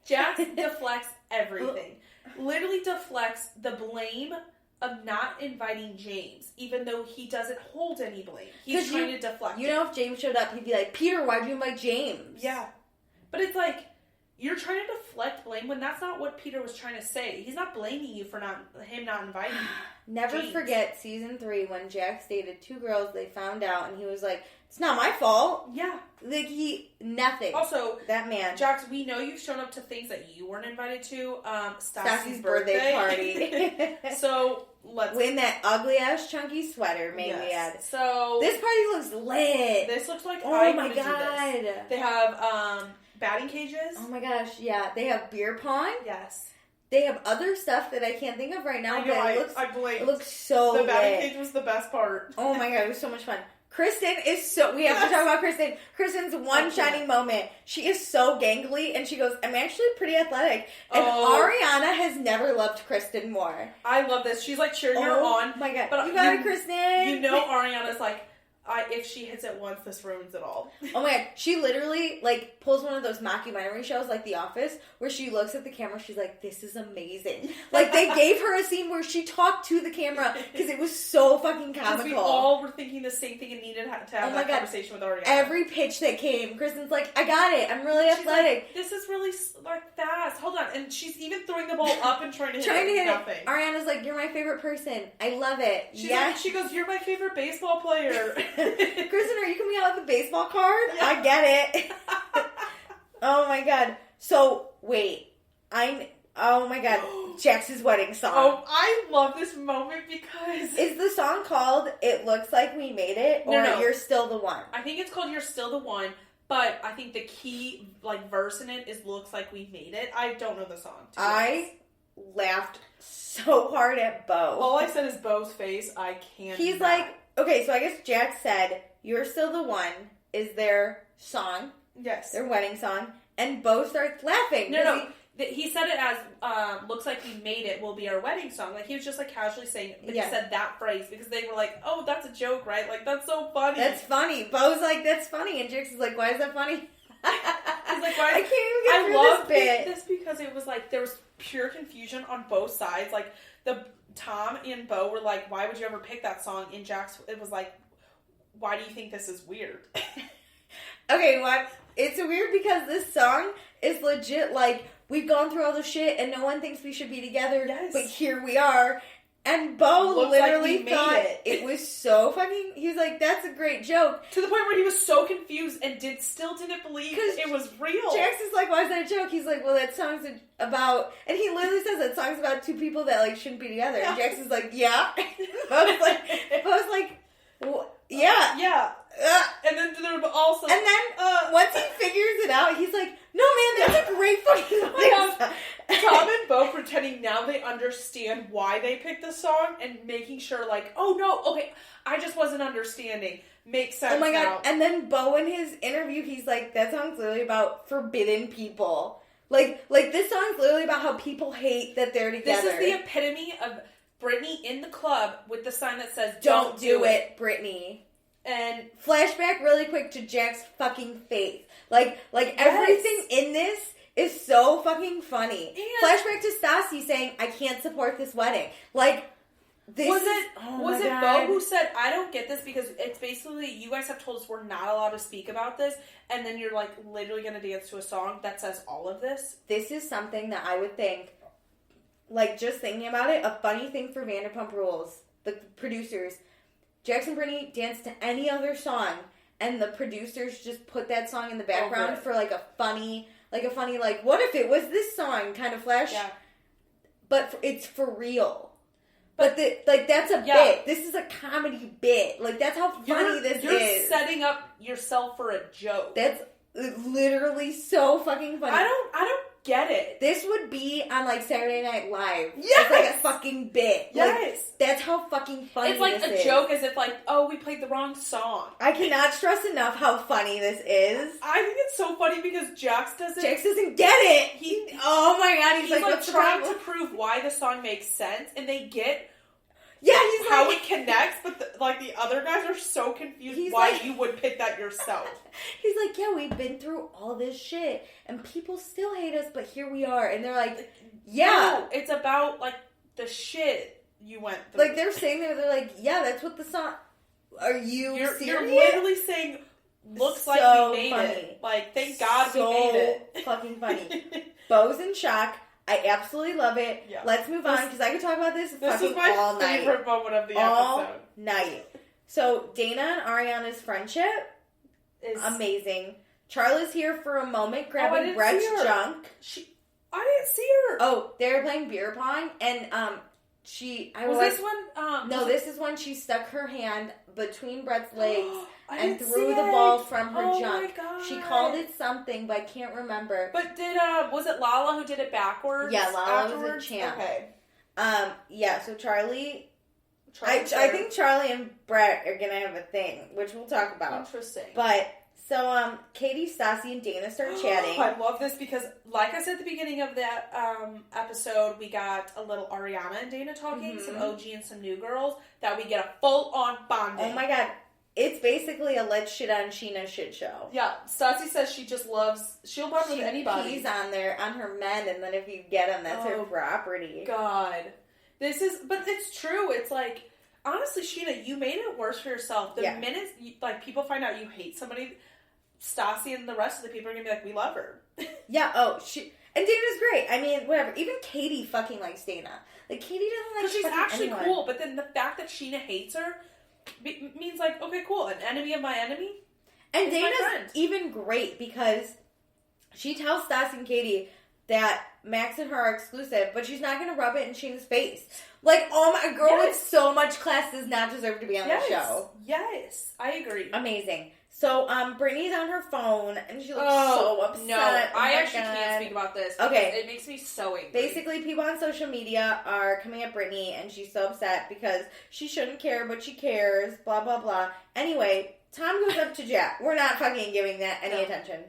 Jax deflects everything. Literally deflects the blame of not inviting James, even though he doesn't hold any blame. He's trying to deflect it. You know, if James showed up, he'd be like, Peter, why'd you invite James? Yeah. But it's you're trying to deflect blame when that's not what Peter was trying to say. He's not blaming you for him not inviting you. Never forget season 3 when Jax dated 2 girls. They found out, and he was like, It's not my fault. Yeah. Like, nothing. Also, that man. Jax, we know you've shown up to things that you weren't invited to. Stassi's birthday party. So, let's... In that ugly-ass chunky sweater made me add. So... This party looks lit. This looks like oh my god. They have, batting cages. Oh my gosh, yeah. They have beer pong. Yes. They have other stuff that I can't think of right now, I know, but it looks so The batting lit. cage was the best part. Oh my god, it was so much fun. Kristen is so... We have to talk about Kristen. Kristen's one shining moment. She is so gangly, and she goes, I'm actually pretty athletic. And Ariana has never loved Kristen more. I love this. She's like cheering her on. Oh my god. But you got it, Kristen. You know Ariana's like, if she hits it once, this ruins it all. Oh my god. She literally, like, pulls one of those mockumentary shows, like The Office, where she looks at the camera, she's like, this is amazing. Like, they gave her a scene where she talked to the camera, because it was so fucking comical. We all were thinking the same thing and needed to have that conversation with Ariana. Every pitch that came, Kristen's like, I got it. I'm really athletic. Like, this is really, like, fast. Hold on. And she's even throwing the ball up and trying to hit it. Nothing. Ariana's like, you're my favorite person. I love it. Like, she goes, you're my favorite baseball player. Kristen, are you coming out with a baseball card? Yeah. I get it. Oh my god. So, wait. Oh my god. Jax's wedding song. Oh, I love this moment because... Is the song called It Looks Like We Made It? Or No. You're Still the One? I think it's called You're Still the One, but I think the key, like, verse in it is Looks Like We Made It. I don't know the song. I laughed so hard at Bo. All I said is Bo's face. I can't. He's like... Okay, so I guess Jax said, You're Still the One is their song. Yes. Their wedding song. And Bo starts laughing. No. He said it as, looks like we made it will be our wedding song. Like, he was just, like, casually saying, but he said that phrase because they were like, oh, that's a joke, right? Like, that's so funny. That's funny. Bo's like, that's funny. And Jax is like, why is that funny? He's like, why? I can't even get through this bit. This because it was, like, there was pure confusion on both sides. Like, Tom and Bo were like, why would you ever pick that song? And Jax, it was like, why do you think this is weird? Okay, what? It's weird because this song is legit, like, we've gone through all the shit and no one thinks we should be together, but here we are. And Bo literally thought it was so fucking... He was like, that's a great joke. To the point where he was so confused and still didn't believe it was real. Jax is like, why is that a joke? He's like, well, that song's about... And he literally says that song's about two people that, like, shouldn't be together. Yeah. And Jax is like, yeah. Bo's like, well, yeah. Yeah. And then there were also... And then, once he figures it out, he's like, no, man, that's a great fucking song. Tom and Bo pretending now they understand why they picked the song and making sure, like, oh, no, okay, I just wasn't understanding. Makes sense. Oh my god. Now. And then Bo in his interview, he's like, that song's literally about forbidden people. Like this song's literally about how people hate that they're together. This is the epitome of Britney in the club with the sign that says, don't do it, Britney. And flashback really quick to Jack's fucking face. Like everything in this is so fucking funny. And flashback to Stassi saying, I can't support this wedding. Like, this was it Bo who said, I don't get this because it's basically, you guys have told us we're not allowed to speak about this, and then you're, like, literally going to dance to a song that says all of this? This is something that I would think, like, just thinking about it, a funny thing for Vanderpump Rules, the producers, Jax and Brittany dance to any other song, and the producers just put that song in the background for, like, a funny, what if it was this song kind of flash? Yeah. But it's for real. But that's a bit. This is a comedy bit. Like, that's how funny this is. You're setting up yourself for a joke. That's literally so fucking funny. I don't get it. This would be on, like, Saturday Night Live. Yes! It's like a fucking bit. Yes! Like, that's how fucking funny it's like this a joke as if, like, oh, we played the wrong song. I cannot stress enough how funny this is. I think it's so funny because Jax doesn't get it. Oh my god, he's like what's trying to prove why the song makes sense, and they get he's how like, it connects, but the other guys are so confused you would pick that yourself. He's like, yeah, we've been through all this shit, and people still hate us, but here we are. And they're like, yeah. No, it's about, like, the shit you went through. Like, they're saying they're like, yeah, that's what the song... Are you serious? You're literally saying, looks like we made it. Like, thank God we made it. So fucking funny. Bo's in shock. I absolutely love it. Yeah. Let's move on, because I could talk about this fucking all night. This is my favorite moment of the episode. All night. So, Dana and Ariana's friendship is amazing. Charlie's here for a moment, grabbing Brett's junk. I didn't see her. Oh, they were playing beer pong, and this one? No, this is when she stuck her hand between Brett's legs and threw the ball from her junk. My God. She called it something, but I can't remember. But was it Lala who did it backwards? Yeah, Lala was a champ. Okay. Yeah, so Charlie I think Charlie and Brett are gonna have a thing, which we'll talk about. Interesting. But so Katie, Stassi, and Dana start chatting. I love this because, like I said at the beginning of that episode, we got a little Ariana and Dana talking, some OG and some new girls, that we get a full-on bonding. Oh my God. It's basically a let's shit on Sheena shit show. Yeah, Stassi says she just loves, she'll bond with anybody. She's on her men, and then if you get them, that's her property. God. But it's true. It's like, honestly, Sheena, you made it worse for yourself. The minute, people find out you hate somebody, Stassi and the rest of the people are going to be like, we love her. Yeah, and Dana's great. I mean, whatever. Even Katie fucking likes Dana. Like, Katie doesn't like she's actually anyone. Cool, but then the fact that Sheena hates her means, like, okay, cool, an enemy of my enemy. And Dana's even great because she tells Stassi and Katie that Max and her are exclusive, but she's not going to rub it in Sheena's face. Like, oh my, girl with so much class does not deserve to be on the show. Yes, I agree. Amazing. So, Brittany's on her phone, and she looks so upset. No, I actually can't speak about this. Okay. It makes me so angry. Basically, people on social media are coming at Brittany, and she's so upset because she shouldn't care, but she cares, blah, blah, blah. Anyway, Tom goes up to Jack. We're not fucking giving that any attention.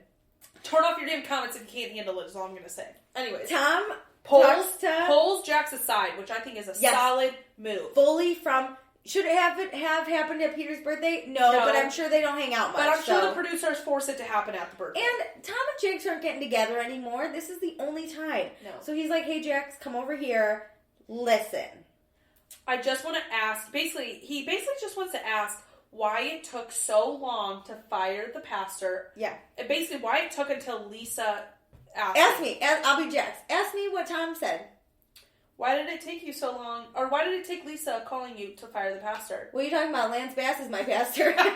Turn off your damn comments if you can't handle it, is all I'm going to say. Anyways. Tom pulls Jack's aside, which I think is a solid move. Fully from... Should it have happened at Peter's birthday? No, but I'm sure they don't hang out much. But I'm sure the producers force it to happen at the birthday. And Tom and Jax aren't getting together anymore. This is the only time. No. So he's like, hey, Jax, come over here. Listen. I just want to ask, he just wants to ask why it took so long to fire the pastor. Yeah. And basically, why it took until Lisa asked. Ask me. I'll be Jax. Ask me what Tom said. Why did it take you so long? Or why did it take Lisa calling you to fire the pastor? What are you talking about? Lance Bass is my pastor. Honestly,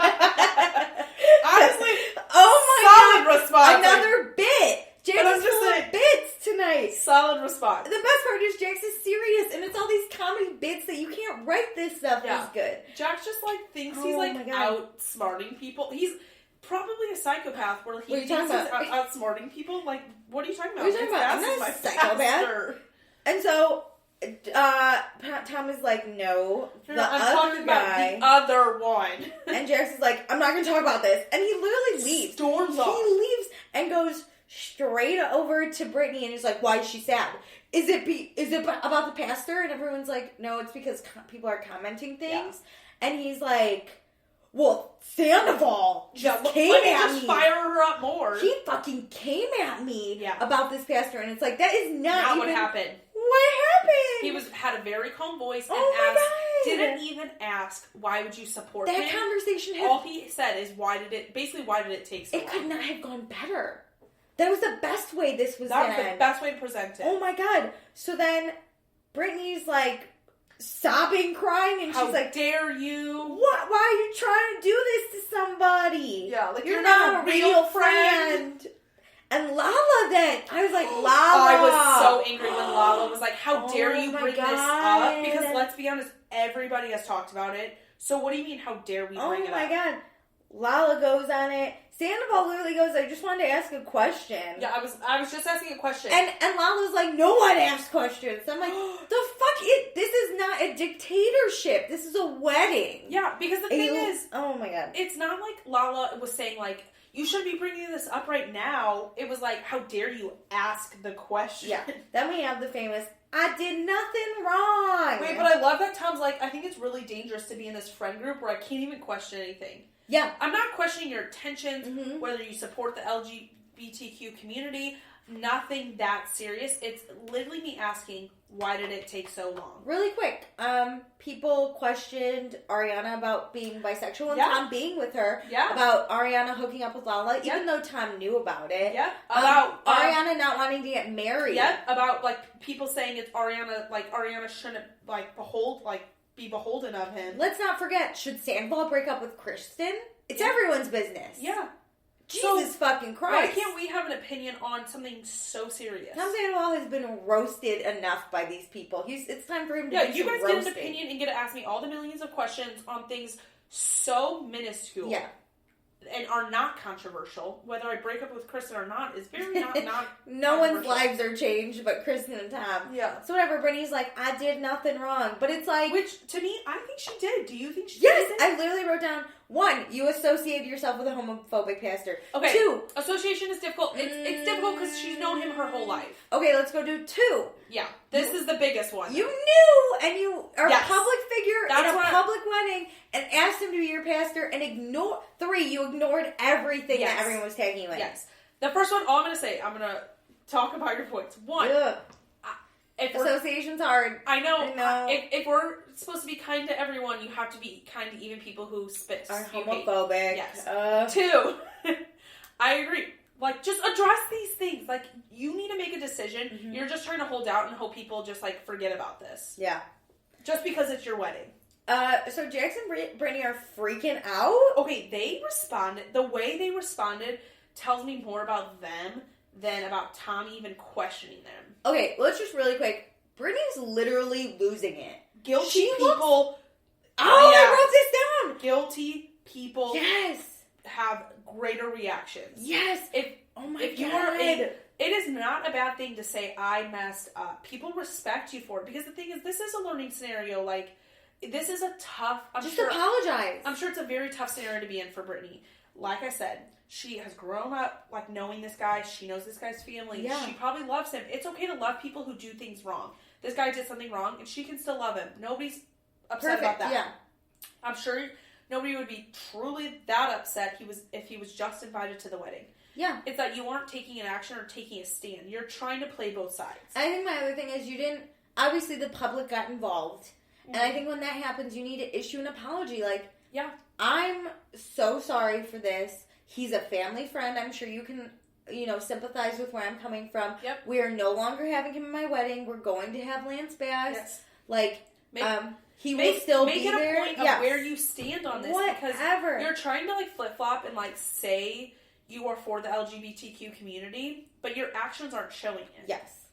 oh my God. Response. Another bit. Jax is full of bits tonight. Solid response. The best part is Jax is serious, and it's all these comedy bits that you can't write this stuff is good. Jax just thinks he's outsmarting people. He's probably a psychopath where he thinks he's outsmarting people. Like, what are you talking about? What are you talking about? I'm not a psychopath. And so, Tom is like, no, the other guy. The other one. And Jax is like, I'm not going to talk about this. And he literally leaves. Storms off. He leaves and goes straight over to Brittany and is like, why is she sad? Is it about the pastor? And everyone's like, no, it's because people are commenting things. Yeah. And he's like, well, Sandoval came at me. Fire her up more. He fucking came at me about this pastor. And it's like, that is not what happened. What happened? He had a very calm voice and didn't even ask, why would you support him? That conversation all he said is, why did it take so long? It could not have gone better. That was the best way this was going to end. That was the best way to present it. Oh my God. So then Brittany's like sobbing, crying, and she's like, how dare you? What? Why are you trying to do this to somebody? Yeah, like you're not a real friend. And Lala then, I was like, Lala. I was so angry when Lala was like, how dare you bring this up? Because let's be honest, everybody has talked about it. So what do you mean, how dare we bring it up? Oh my God. Lala goes on it. Sandoval literally goes, I just wanted to ask a question. Yeah, I was just asking a question. And Lala's like, no one asks questions. I'm like, the fuck? This is not a dictatorship. This is a wedding. Yeah, because the thing is, oh my God. It's not like Lala was saying like, you shouldn't be bringing this up right now. It was like, how dare you ask the question? Yeah. Then we have the famous, I did nothing wrong. Wait, but I love that Tom's like, I think it's really dangerous to be in this friend group where I can't even question anything. Yeah. I'm not questioning your intentions, whether you support the LGBTQ community. Nothing that serious. It's literally me asking, why did it take so long? Really quick. People questioned Ariana about being bisexual and Tom being with her. Yeah. About Ariana hooking up with Lala, even though Tom knew about it. Yeah. About Ariana not wanting to get married. Yeah. About people saying it's Ariana, Ariana shouldn't be beholden of him. Let's not forget, should Sandoval break up with Kristen? It's everyone's business. Yeah. Jesus fucking Christ. Why can't we have an opinion on something so serious? Tom Sandoval has been roasted enough by these people. It's time for him to do you guys roasting. get an opinion and get to ask me all the millions of questions on things so minuscule. Yeah. And are not controversial. Whether I break up with Kristen or not is very not no one's lives are changed but Kristen and Tom. Yeah. So whatever, Brittany's like, I did nothing wrong. But it's like... Which, to me, I think she did. Do you think she did? Yes! I literally wrote down, 1, you associated yourself with a homophobic pastor. Okay. 2... Association is difficult. It's difficult because she's known him her whole life. Okay, let's go do 2. Yeah. This is the biggest one. You knew, and you are a public figure in a public wedding, and asked him to be your pastor, and 3, you ignored everything that everyone was tagging you in. Yes. The first one, all I'm going to say, I'm going to talk about your points. 1. Association's hard. I know. If we're supposed to be kind to everyone, you have to be kind to even people who are homophobic. Yes. 2. I agree. Like, just address these things. Like, you need to make a decision. Mm-hmm. You're just trying to hold out and hope people just, like, forget about this. Yeah. Just because it's your wedding. So Jax and Brittany are freaking out? Okay, they responded. The way they responded tells me more about them than about Tom even questioning them. Okay, let's just really quick. Brittany's literally losing it. Guilty people... I wrote this down! Guilty people... Yes! have greater reactions. Yes. It is not a bad thing to say I messed up. People respect you for it because the thing is, this is a learning scenario. Like, this is a tough. Apologize. I'm sure it's a very tough scenario to be in for Brittany. Like I said, she has grown up like knowing this guy. She knows this guy's family. Yeah. She probably loves him. It's okay to love people who do things wrong. This guy did something wrong, and she can still love him. Nobody's upset about that. Yeah. I'm sure. Nobody would be truly that upset if he was just invited to the wedding. Yeah. It's that you aren't taking an action or taking a stand. You're trying to play both sides. I think my other thing is obviously the public got involved. Mm-hmm. And I think when that happens, you need to issue an apology. Like, yeah, I'm so sorry for this. He's a family friend. I'm sure you can, sympathize with where I'm coming from. Yep. We are no longer having him at my wedding. We're going to have Lance Bass. Yes. Like, he will still be there. Make it a point of where you stand on this. Whatever. Because you're trying to, like, flip-flop and, like, say you are for the LGBTQ community, but your actions aren't showing it. Yes.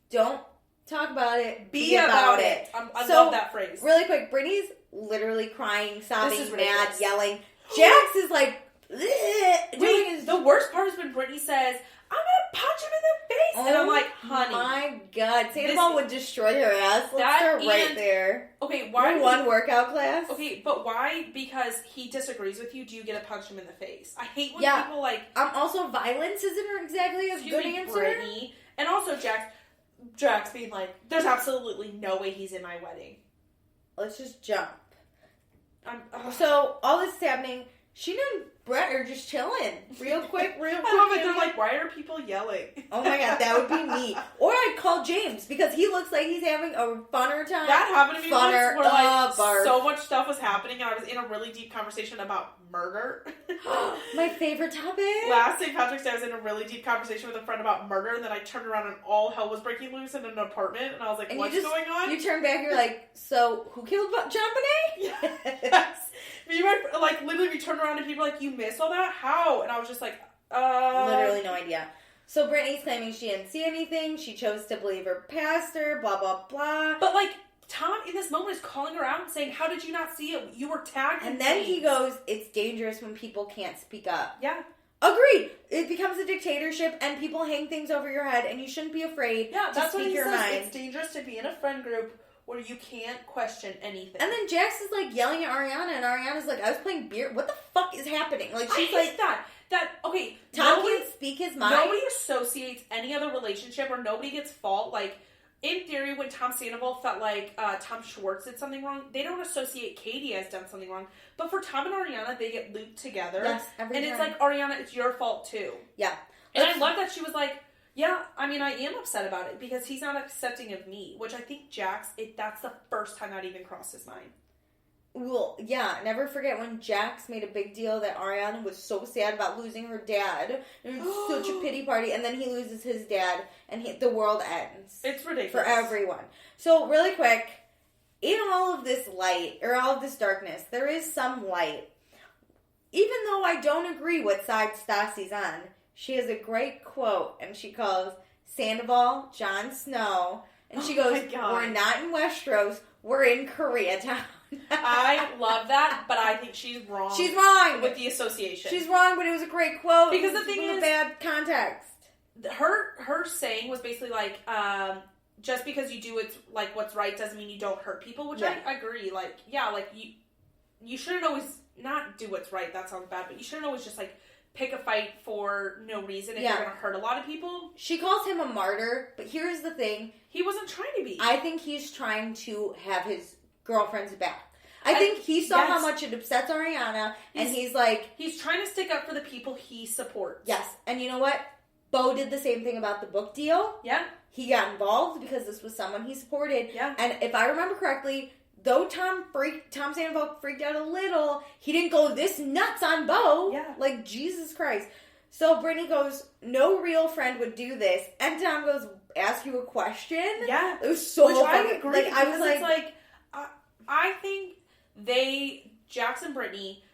Don't talk about it. Be about it. I love that phrase. Really quick, Brittany's literally crying, sobbing, mad, yelling. Jax is like, the worst part is when Brittany says, I'm gonna punch him in the face. And I'm like, honey. My God. Sandoval would destroy her ass. Let's start right there. Okay, why? One workout class. Okay, but why? Because he disagrees with you, do you get to punch him in the face? I hate when people like... also, violence isn't exactly a good answer. Brittany. And also, Jax being like, there's absolutely no way he's in my wedding. Let's just jump. So, all this is happening. She and Brett are just chilling. Real quick. I love it. They're like, why are people yelling? Oh my God, that would be me. Or I'd call James because he looks like he's having a funner time. That happened to me once where so much stuff was happening and I was in a really deep conversation about murder. My favorite topic. Last St. Patrick's Day, I was in a really deep conversation with a friend about murder, and then I turned around and all hell was breaking loose in an apartment, and I was like, what's going on? You turned back, you're like, so who killed John Bonet? Yes. Literally, we turned around and people were like, you missed all that? How? And I was just like, literally no idea. So Brittany's claiming she didn't see anything, she chose to believe her pastor, blah, blah, blah. But, Tom, in this moment, is calling her out and saying, how did you not see it? You were tagged. And then he goes, it's dangerous when people can't speak up. Yeah. Agreed. It becomes a dictatorship, and people hang things over your head, and you shouldn't be afraid to speak your mind. It's dangerous to be in a friend group where you can't question anything. And then Jax is, yelling at Ariana, and Ariana's like, I was playing beer. What the fuck is happening? She's like... Okay. Tom can't speak his mind. Nobody associates any other relationship, or nobody gets fault, in theory, when Tom Sandoval felt like Tom Schwartz did something wrong, they don't associate Katie as done something wrong. But for Tom and Ariana, they get looped together. Yes, every time. It's like, Ariana, it's your fault too. Yeah. And I love that she was like, yeah, I mean, I am upset about it because he's not accepting of me. Which I think Jax, that's the first time that even crossed his mind. Well, yeah, never forget when Jax made a big deal that Ariana was so sad about losing her dad. It was such a pity party. And then he loses his dad, and the world ends. It's ridiculous. For everyone. So, really quick, in all of this light, or all of this darkness, there is some light. even though I don't agree what side Stassi's on, she has a great quote, and she calls Sandoval Jon Snow, and she goes, we're not in Westeros, we're in Koreatown. I love that, but I think she's wrong. She's wrong with the association. She's wrong, but it was a great quote. Because the thing is, bad context. Her saying was basically like, just because you do what's right doesn't mean you don't hurt people, which I agree. Like, yeah, like you shouldn't always not do what's right. That sounds bad, but you shouldn't always just like pick a fight for no reason if you're going to hurt a lot of people. She calls him a martyr, but here's the thing: he wasn't trying to be. I think he's trying to have his girlfriend's back. I think he saw how much it upsets Ariana, and he's like... He's trying to stick up for the people he supports. Yes, and you know what? Bo did the same thing about the book deal. Yeah. He got involved because this was someone he supported. Yeah. And if I remember correctly, though Tom Sandoval freaked out a little, he didn't go this nuts on Bo. Yeah. Like, Jesus Christ. So Brittany goes, no real friend would do this. And Tom goes, ask you a question? Yeah. It was so funny. I agree. Like, I was like... It's like, I think Jax and Brittany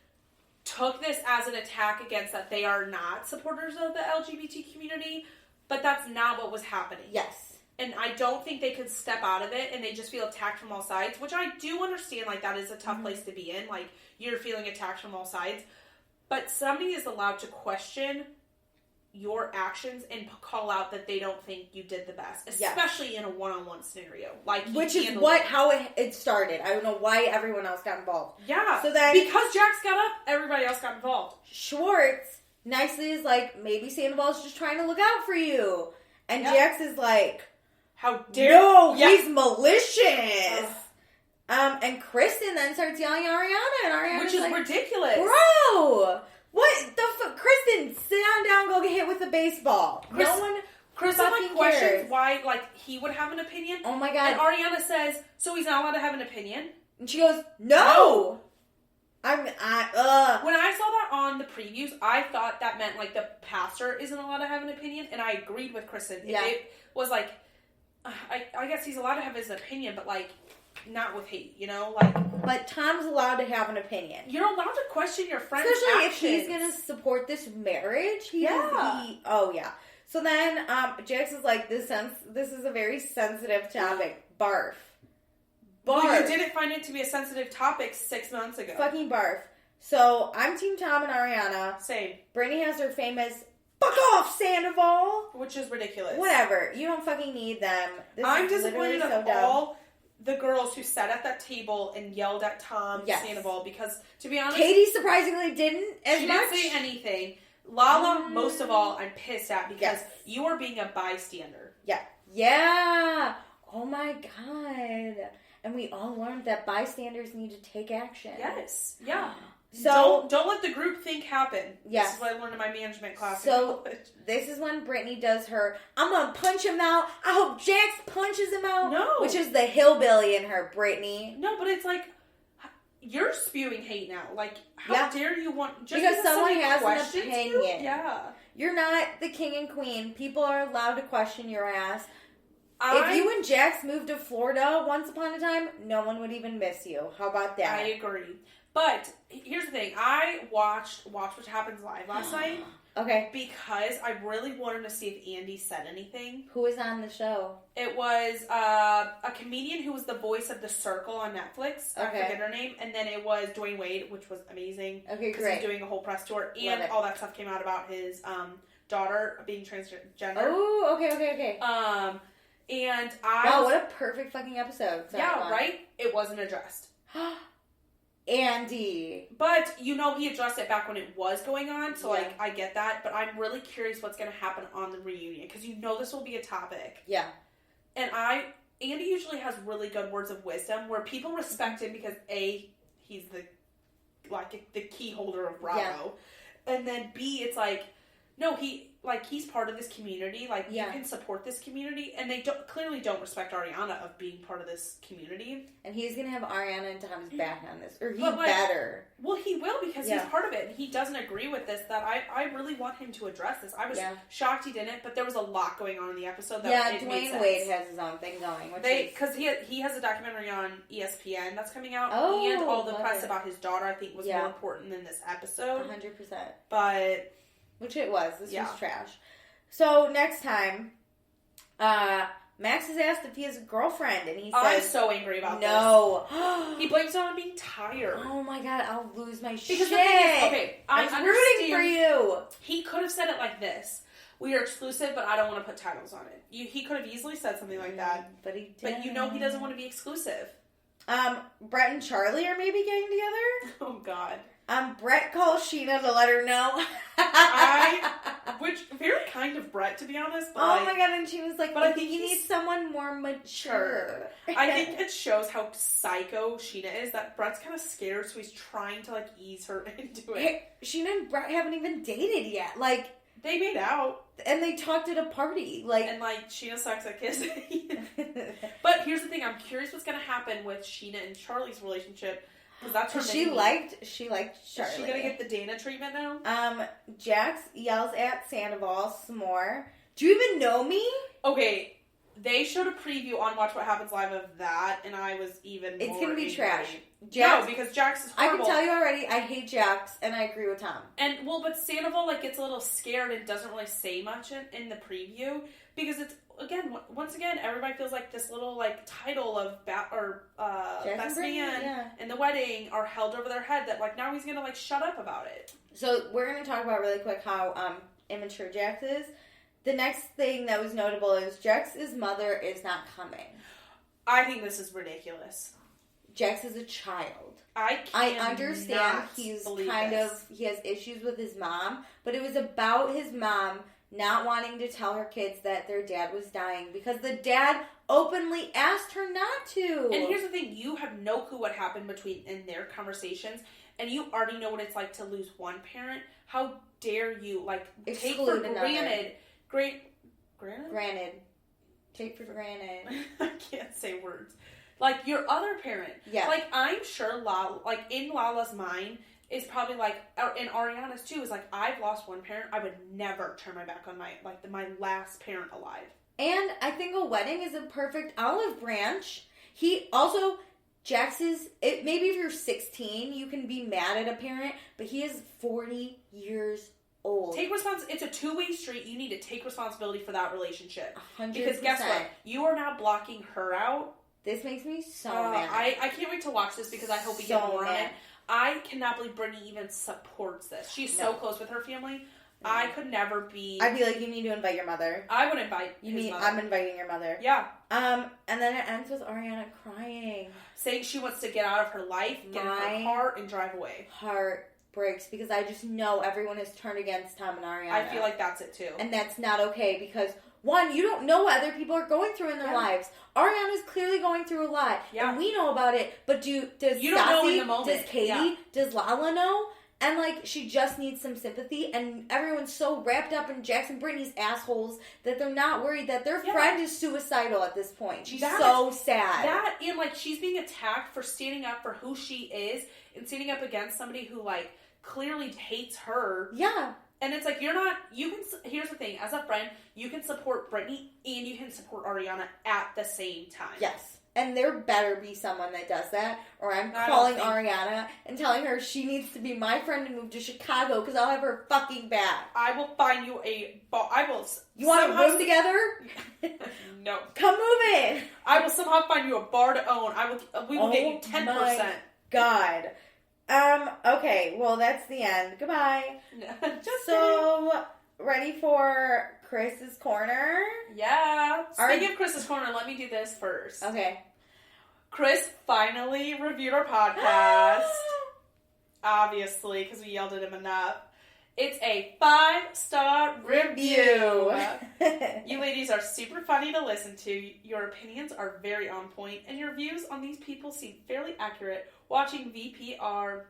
took this as an attack against that they are not supporters of the LGBT community, but that's not what was happening. Yes. And I don't think they could step out of it, and they just feel attacked from all sides, which I do understand, like, that is a tough place to be in. Like, you're feeling attacked from all sides. But somebody is allowed to question your actions and call out that they don't think you did the best, especially in a one-on-one scenario. Like, which is how it started. I don't know why everyone else got involved. Yeah. So then, because Jax got up, everybody else got involved. Schwartz nicely is like, maybe Sandoval's just trying to look out for you. And Jax is like, how dare you? No, he's malicious. And Kristen then starts yelling at Ariana, and Ariana's which is like, ridiculous. Bro! What the fuck? Kristen, sit down, go get hit with a baseball. Kristen questions why, like, he would have an opinion. Oh my god. And Ariana says, so he's not allowed to have an opinion? And she goes, no! When I saw that on the previews, I thought that meant, like, the pastor isn't allowed to have an opinion, and I agreed with Kristen. Yeah. It was like, I guess he's allowed to have his opinion, but, like, not with hate, you know? Like, but Tom's allowed to have an opinion. You're allowed to question your friend's especially actions. if he's going to support this marriage. Oh, yeah. So then, Jax is like, this is a very sensitive topic. Barf. Well, you didn't find it to be a sensitive topic 6 months ago. Fucking barf. So, I'm Team Tom and Ariana. Same. Brittany has her famous, fuck off, Sandoval! Which is ridiculous. Whatever. You don't fucking need them. I'm disappointed of all the girls who sat at that table and yelled at Tom Sandoval because, to be honest... Katie surprisingly didn't as much. She didn't say anything. Lala, most of all, I'm pissed at because you are being a bystander. Yeah. Yeah! Oh my god. And we all learned that bystanders need to take action. Yes. Yeah. So don't let the group think happen. Yes. This is what I learned in my management class. So this is when Brittany does her, I'm gonna punch him out. I hope Jax punches him out. No. Which is the hillbilly in her, Brittany. No, but it's like, you're spewing hate now. Like, how dare you want... Just because someone has an opinion. Yeah. You're not the king and queen. People are allowed to question your ass. If you and Jax moved to Florida once upon a time, no one would even miss you. How about that? I agree. But here's the thing. I watched What Happens Live last night. Okay. Because I really wanted to see if Andy said anything. Who was on the show? It was a comedian who was the voice of The Circle on Netflix. I forget her name. And then it was Dwayne Wade, which was amazing. Okay, great. Because he's doing a whole press tour. And all that stuff came out about his daughter being transgender. Oh, okay. And wow, what a perfect fucking episode. Sorry, right? It wasn't addressed. Andy. But, he addressed it back when it was going on, so, I get that. But I'm really curious what's going to happen on the reunion, because this will be a topic. Yeah. And Andy usually has really good words of wisdom, where people respect him because, A, he's the key holder of Bravo. Yeah. And then, B, it's like, No, he's part of this community. Like, you can support this community. And they clearly don't respect Ariana of being part of this community. And he's going to have Ariana and Tom's back on this. Or better. Well, he will because he's part of it. And he doesn't agree with this. That I really want him to address this. I was shocked he didn't. But there was a lot going on in the episode. That Dwayne Wade has his own thing going. Because he has a documentary on ESPN that's coming out. And all the press about his daughter, I think, was more important than this episode. 100%. But... Which it was. This was trash. So, next time, Max is asked if he has a girlfriend, and he says... I'm so angry about this. No. He blames it on being tired. Oh my god, I'll lose my shit. Because the thing is, okay, I'm rooting for you. He could have said it like this. We are exclusive, but I don't want to put titles on it. He could have easily said something like that. But he didn't. But you know he doesn't want to be exclusive. Brett and Charlie are maybe getting together? Oh, God. Brett calls Sheena to let her know. Which, very kind of Brett, to be honest. But oh my god, and she was like, but I think he needs someone more mature. I think it shows how psycho Sheena is, that Brett's kind of scared, so he's trying to, like, ease her into it. Hey, Sheena and Brett haven't even dated yet. Like, they made out. And they talked at a party. And, Sheena sucks at kissing. But here's the thing, I'm curious what's going to happen with Sheena and Charlie's relationship. Because that's her she liked Charlie. Is she gonna get the Dana treatment now? Jax yells at Sandoval some more. Do you even know me? Okay, they showed a preview on Watch What Happens Live of that, and I was even more It's gonna be angry. trash. Jax, no, because Jax is horrible. I can tell you already, I hate Jax, and I agree with Tom. And, but Sandoval, gets a little scared and doesn't really say much in the preview, because it's, once again, everybody feels like this little, title of best man and the wedding are held over their head that, now he's gonna, shut up about it. So, we're gonna talk about really quick how, immature Jax is. The next thing that was notable is Jax's mother is not coming. I think this is ridiculous. Jax is a child. I understand he has issues with his mom, but it was about his mom not wanting to tell her kids that their dad was dying because the dad openly asked her not to. And here's the thing, you have no clue what happened in their conversations, and you already know what it's like to lose one parent. How dare you, take for granted. Granted. Take for granted. I can't say words. Your other parent. Yeah. I'm sure in Lala's mind is probably in Ariana's too, is I've lost one parent. I would never turn my back on my last parent alive. And I think a wedding is a perfect olive branch. Maybe if you're 16, you can be mad at a parent, but he is 40 years old. It's a two-way street. You need to take responsibility for that relationship. 100%. Because guess what? You are now blocking her out. This makes me so mad. I can't wait to watch this because I hope we get more on it. I cannot believe Brittany even supports this. She's so close with her family. No. I could never be... I'd be like, you need to invite your mother. I would invite his mother. I'm inviting your mother. Yeah. And then it ends with Ariana crying. Saying she wants to get out of her life, get in her car, and drive away. Heart breaks because I just know everyone has turned against Tom and Ariana. I feel like that's it too. And that's not okay because... One, you don't know what other people are going through in their lives. Ariana's clearly going through a lot. Yeah. And we know about it, but does you don't know in the moment. Does Katie, does Lala know? And, she just needs some sympathy, and everyone's so wrapped up in Jax and Brittany's assholes that they're not worried that their friend is suicidal at this point. She's so sad. That, and, she's being attacked for standing up for who she is and standing up against somebody who, clearly hates her. Yeah. And it's here's the thing, as a friend, you can support Brittany and you can support Ariana at the same time. Yes. And there better be someone that does that, or I'm calling Ariana and telling her she needs to be my friend and move to Chicago because I'll have her fucking back. I will find you You want to room together? No. Come move in. I will somehow find you a bar to own. We will get you 10%. My God. Okay, well, that's the end. Goodbye. Kidding. Ready for Chris's Corner? Yeah. Speaking of Chris's Corner, let me do this first. Okay. Chris finally reviewed our podcast. Obviously, because we yelled at him enough. It's a 5-star review. You ladies are super funny to listen to. Your opinions are very on point, and your views on these people seem fairly accurate. Watching VPR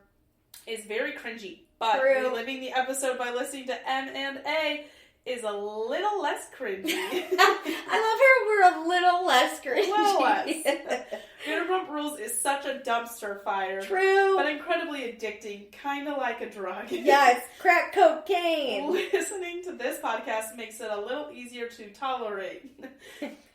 is very cringy. But reliving the episode by listening to M&A is a little less cringy. I love her. We're a little less cringy. A little less. Vanderpump Rules is such a dumpster fire. True. But incredibly addicting, kind of like a drug. Yes, crack cocaine. Listening to this podcast makes it a little easier to tolerate.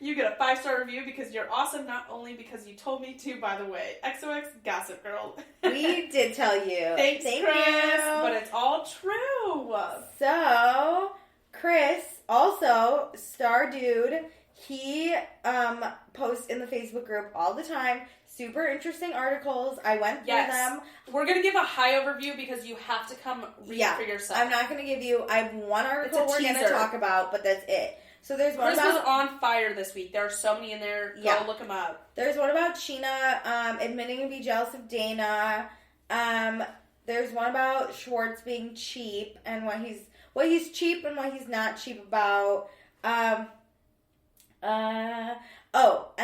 You get a 5-star review because you're awesome, not only because you told me to, by the way. XOX Gossip Girl. We did tell you. Thanks, Chris. You. But it's all true. So, Chris, also, Star Dude, he posts in the Facebook group all the time. Super interesting articles. I went through them. We're going to give a high overview because you have to come read for yourself. I'm not going to give you... I have one article we're going to talk about, but that's it. So there's one Chris about... was on fire this week. There are so many in there. Go look them up. There's one about Sheena admitting to be jealous of Dana. There's one about Schwartz being cheap and what he's cheap and what he's not cheap about. And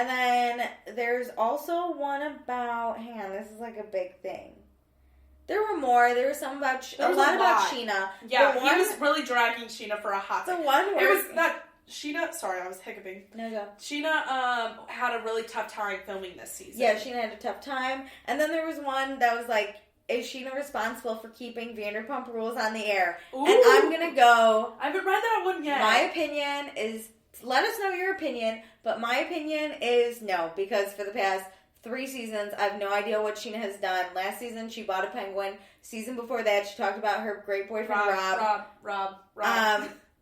then there's also one about... Hang on, this is like a big thing. There were more. There was some about... a lot about Sheena. Yeah, he was really dragging Sheena for a hot second. The one where... It was not... Sheena... Sorry, I was hiccuping. No, go. Sheena had a really tough time filming this season. Yeah, Sheena had a tough time. And then there was one that was like... Is Sheena responsible for keeping Vanderpump Rules on the air? Ooh. And I'm going to go... I haven't read that one yet. My opinion is... Let us know your opinion, but my opinion is no, because for the past 3 seasons, I have no idea what Sheena has done. Last season, she bought a penguin. Season before that, she talked about her great boyfriend, Rob.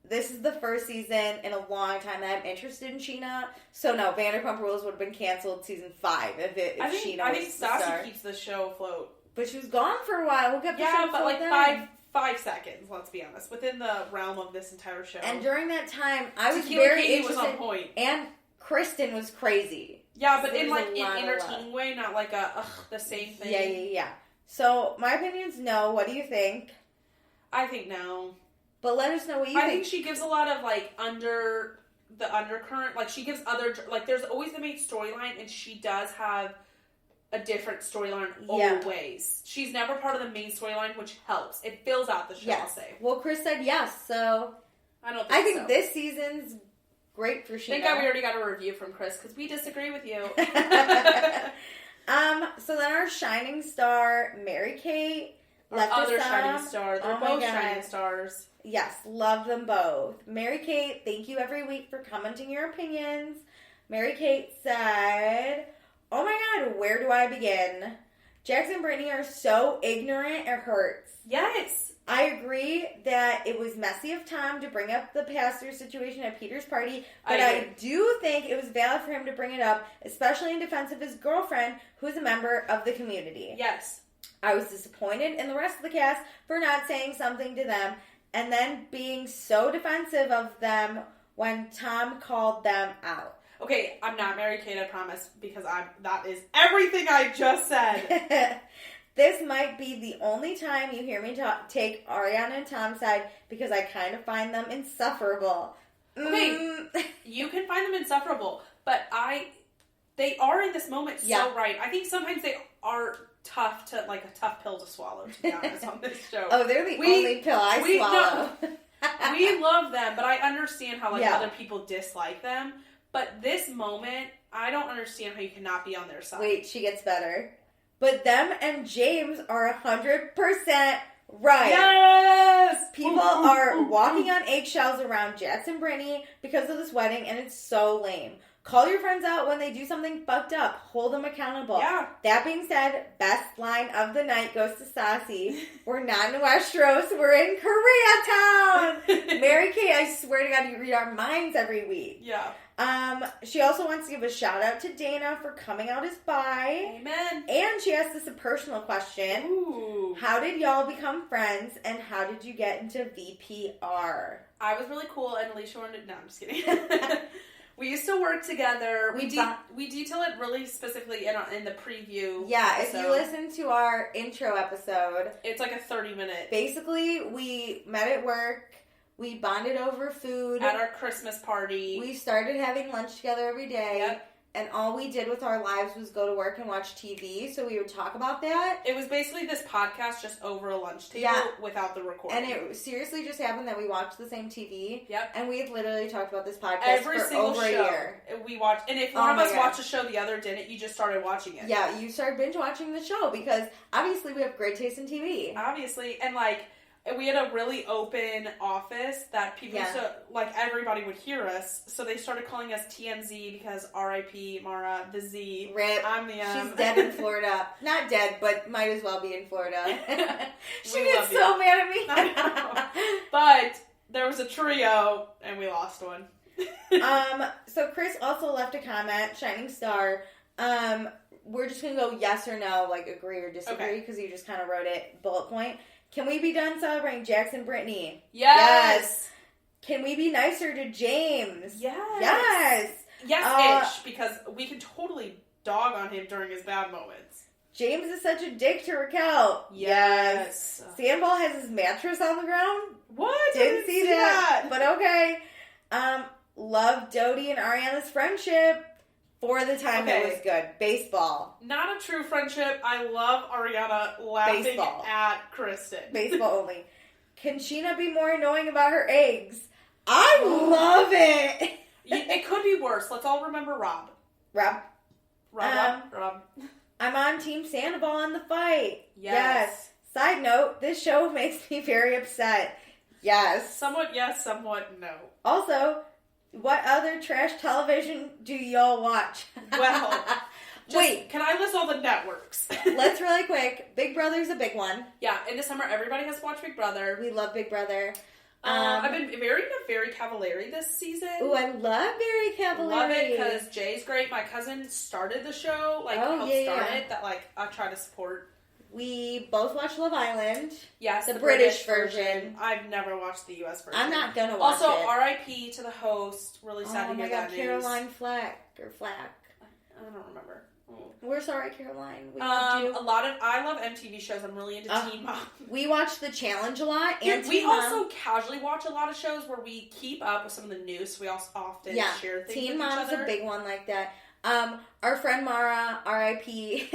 This is the first season in a long time that I'm interested in Sheena. So no, Vanderpump Rules would have been canceled season 5 if Sheena was I think Stassi keeps the show afloat. But she was gone for a while. Who kept the show afloat? Yeah, but like 5 seconds, let's be honest, within the realm of this entire show. And during that time, I was very interested. Was on point. And Kristen was crazy. Yeah, but in like an entertaining way, not like the same thing. Yeah. So, my opinion's no. What do you think? I think no. But let us know what you think. I think she gives a lot of like the undercurrent. Like she gives there's always the main storyline, and she does have a different storyline always. She's never part of the main storyline, which helps. It fills out the show, I'll say. Well, Chris said yes, so... I think this season's great for Sheena. Thank God we already got a review from Chris, because we disagree with you. So then our shining star, Mary-Kate, left our other us shining star. They're both shining stars. Yes, love them both. Mary-Kate, thank you every week for commenting your opinions. Mary-Kate said... Oh my God, where do I begin? Jax and Brittany are so ignorant, it hurts. Yes. I agree that it was messy of Tom to bring up the pastor situation at Peter's party, but I do think it was valid for him to bring it up, especially in defense of his girlfriend, who is a member of the community. Yes. I was disappointed in the rest of the cast for not saying something to them, and then being so defensive of them when Tom called them out. Okay, I'm not Mary-Kate, I promise, because that is everything I just said. This might be the only time you hear me take Ariana and Tom's side, because I kind of find them insufferable. Okay, you can find them insufferable, but they are in this moment so right. I think sometimes they are tough a tough pill to swallow, to be honest, on this show. Oh, they're the only pill I swallow. No, we love them, but I understand how other people dislike them. But this moment, I don't understand how you cannot be on their side. Wait, she gets better. But them and James are 100% right. Yes! People are walking on eggshells around Jax and Brittany because of this wedding, and it's so lame. Call your friends out when they do something fucked up. Hold them accountable. Yeah. That being said, best line of the night goes to Stassi. We're not in Westeros. We're in Koreatown. Mary-Kate, I swear to God, you read our minds every week. Yeah. She also wants to give a shout out to Dana for coming out as bi. Amen. And she asked us a personal question. Ooh. How did y'all become friends, and how did you get into VPR? I was really cool, and Alicia wanted... No, I'm just kidding. We used to work together. We detail it really specifically in the preview. Yeah, episode. If you listen to our intro episode... It's like a 30-minute... Basically, we met at work. We bonded over food. At our Christmas party. We started having lunch together every day. Yep. and all we did with our lives was go to work and watch TV, so we would talk about that. It was basically this podcast just over a lunch table without the recording. And it seriously just happened that we watched the same TV. Yep. And we had literally talked about this podcast every for single over show a year. We watched, and if one of us watched a show, the other didn't, you just started watching it. Yeah, you started binge watching the show because obviously we have great taste in TV. Obviously, and like, we had a really open office that people used to, like, everybody would hear us, so they started calling us TMZ because R.I.P. Mara, the Z. Rip. I'm the She's dead in Florida. Not dead, but might as well be in Florida. She gets so mad at me. But there was a trio, and we lost one. So Chris also left a comment, Shining Star. We're just going to go yes or no, like agree or disagree, because you just kind of wrote it bullet point. Can we be done celebrating Jackson Brittany? Yes. Can we be nicer to James? Yes. Yes-ish, because we can totally dog on him during his bad moments. James is such a dick to Raquel. Yes. Sandball has his mattress on the ground. What? Didn't see that. But okay. Love Dodie and Ariana's friendship. For the time it was good. Baseball. Not a true friendship. I love Ariana laughing at Kristen. Baseball only. Can Sheena be more annoying about her eggs? I love it. It could be worse. Let's all remember Rob. Rob. Rob. I'm on Team Sandoval in the fight. Yes. Side note, this show makes me very upset. Yes. Somewhat yes, somewhat no. Also, what other trash television do y'all watch? Well, wait. Can I list all the networks? Let's really quick. Big Brother's a big one. Yeah, in December, everybody has to watch Big Brother. We love Big Brother. I've been very Cavallari this season. Ooh, I love Very Cavallari. Love it because Jay's great. My cousin started the show, helped start it. That I try to support. We both watch Love Island. Yes, the British version. I've never watched the U.S. version. I'm not gonna watch it. Also, R.I.P. to the host. Really sad to hear that news. Caroline Flack. I don't remember. We're sorry, Caroline. We loved you. I love MTV shows. I'm really into Teen Mom. We watch The Challenge a lot. And we also casually watch a lot of shows where we keep up with some of the news. So we also often share things Teen with Mom each other. is a big one like that. Our friend Mara, R.I.P.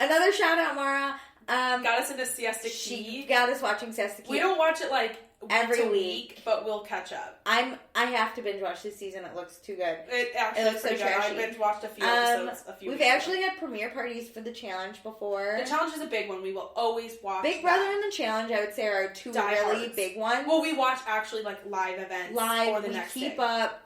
Another shout out, Mara. Got us into Siesta Key. She got us watching Siesta Key. We don't watch it every week, but we'll catch up. I have to binge watch this season. It looks too good. It looks so good. I binge watched a few episodes We've actually had premiere parties for the challenge before. The challenge is a big one. We will always watch Big Brother and the challenge, I would say, are two really big ones. Well, we watch actually live events for the next day. We keep up.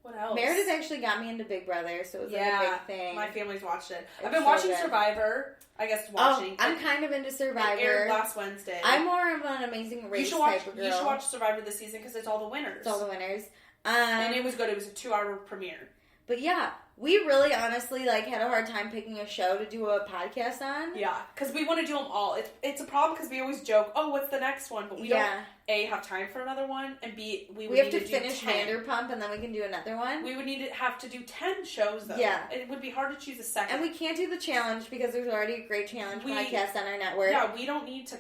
What else? Meredith actually got me into Big Brother, so it was a big thing. My family's watched it. I've been watching Survivor. I guess watching. I'm kind of into Survivor. It aired last Wednesday. I'm more of an Amazing Race type of girl. You should watch Survivor this season because it's all the winners. It's all the winners. And it was good. It was a 2-hour premiere. But yeah, we really honestly had a hard time picking a show to do a podcast on. Yeah, because we want to do them all. It's a problem because we always joke, oh, what's the next one? But we don't, A, have time for another one, and B, we have to finish Vanderpump, and then we can do another one. We would have to do 10 shows, though. Yeah. It would be hard to choose a second. And we can't do the challenge because there's already a great challenge podcast on our network. Yeah, we don't need to,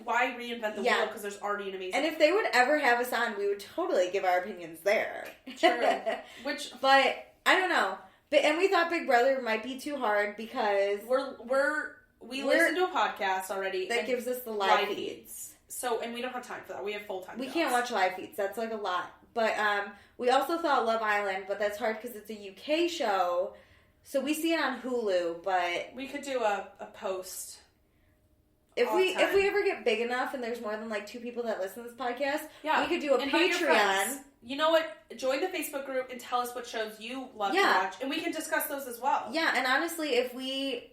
why reinvent the wheel because there's already an amazing... And if they would ever have us on, we would totally give our opinions there. True. But, I don't know. And we thought Big Brother might be too hard because... We listen to a podcast already. That gives us the live feeds. So, and we don't have time for that. We have full-time jobs. Can't watch live feeds. That's a lot. But we also thought Love Island, but that's hard because it's a UK show. So we see it on Hulu, but... We could do a post. If we ever get big enough and there's more than 2 people that listen to this podcast, we could do a Patreon. You know what? Join the Facebook group and tell us what shows you love to watch, and we can discuss those as well. Yeah, and honestly, if we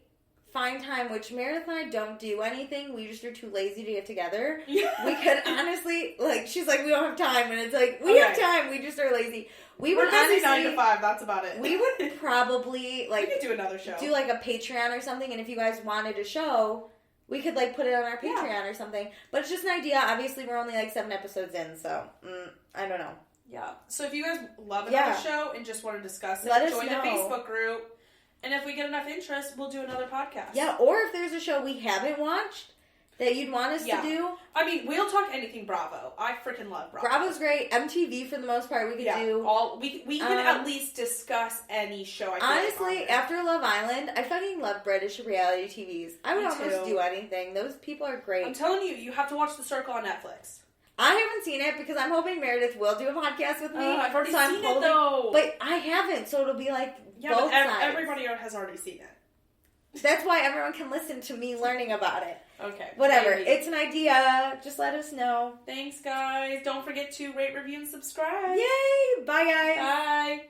find time, which Meredith and I don't do anything, we just are too lazy to get together. Yeah. We could honestly, she's like, we don't have time, and it's we have time, we just are lazy. We're busy 9 to 5, that's about it. We would probably, we could do another show. Do a Patreon or something, and if you guys wanted a show... We could, put it on our Patreon or something. But it's just an idea. Obviously, we're only, 7 episodes in, so, I don't know. Yeah. So if you guys love another show and just want to discuss it, join the Facebook group. And if we get enough interest, we'll do another podcast. Yeah, or if there's a show we haven't watched that you'd want us to do. I mean, we'll talk anything Bravo. I freaking love Bravo. Bravo's great. MTV for the most part we could do. We can at least discuss any show. Honestly, after Love Island, I fucking love British reality TVs. I would almost do anything. Those people are great. I'm telling you, you have to watch The Circle on Netflix. I haven't seen it because I'm hoping Meredith will do a podcast with me. I've already seen it though. But I haven't, so it'll be like both sides. Everybody has already seen it. That's why everyone can listen to me learning about it. Okay. Whatever. Maybe. It's an idea. Just let us know. Thanks, guys. Don't forget to rate, review, and subscribe. Yay! Bye, guys. Bye.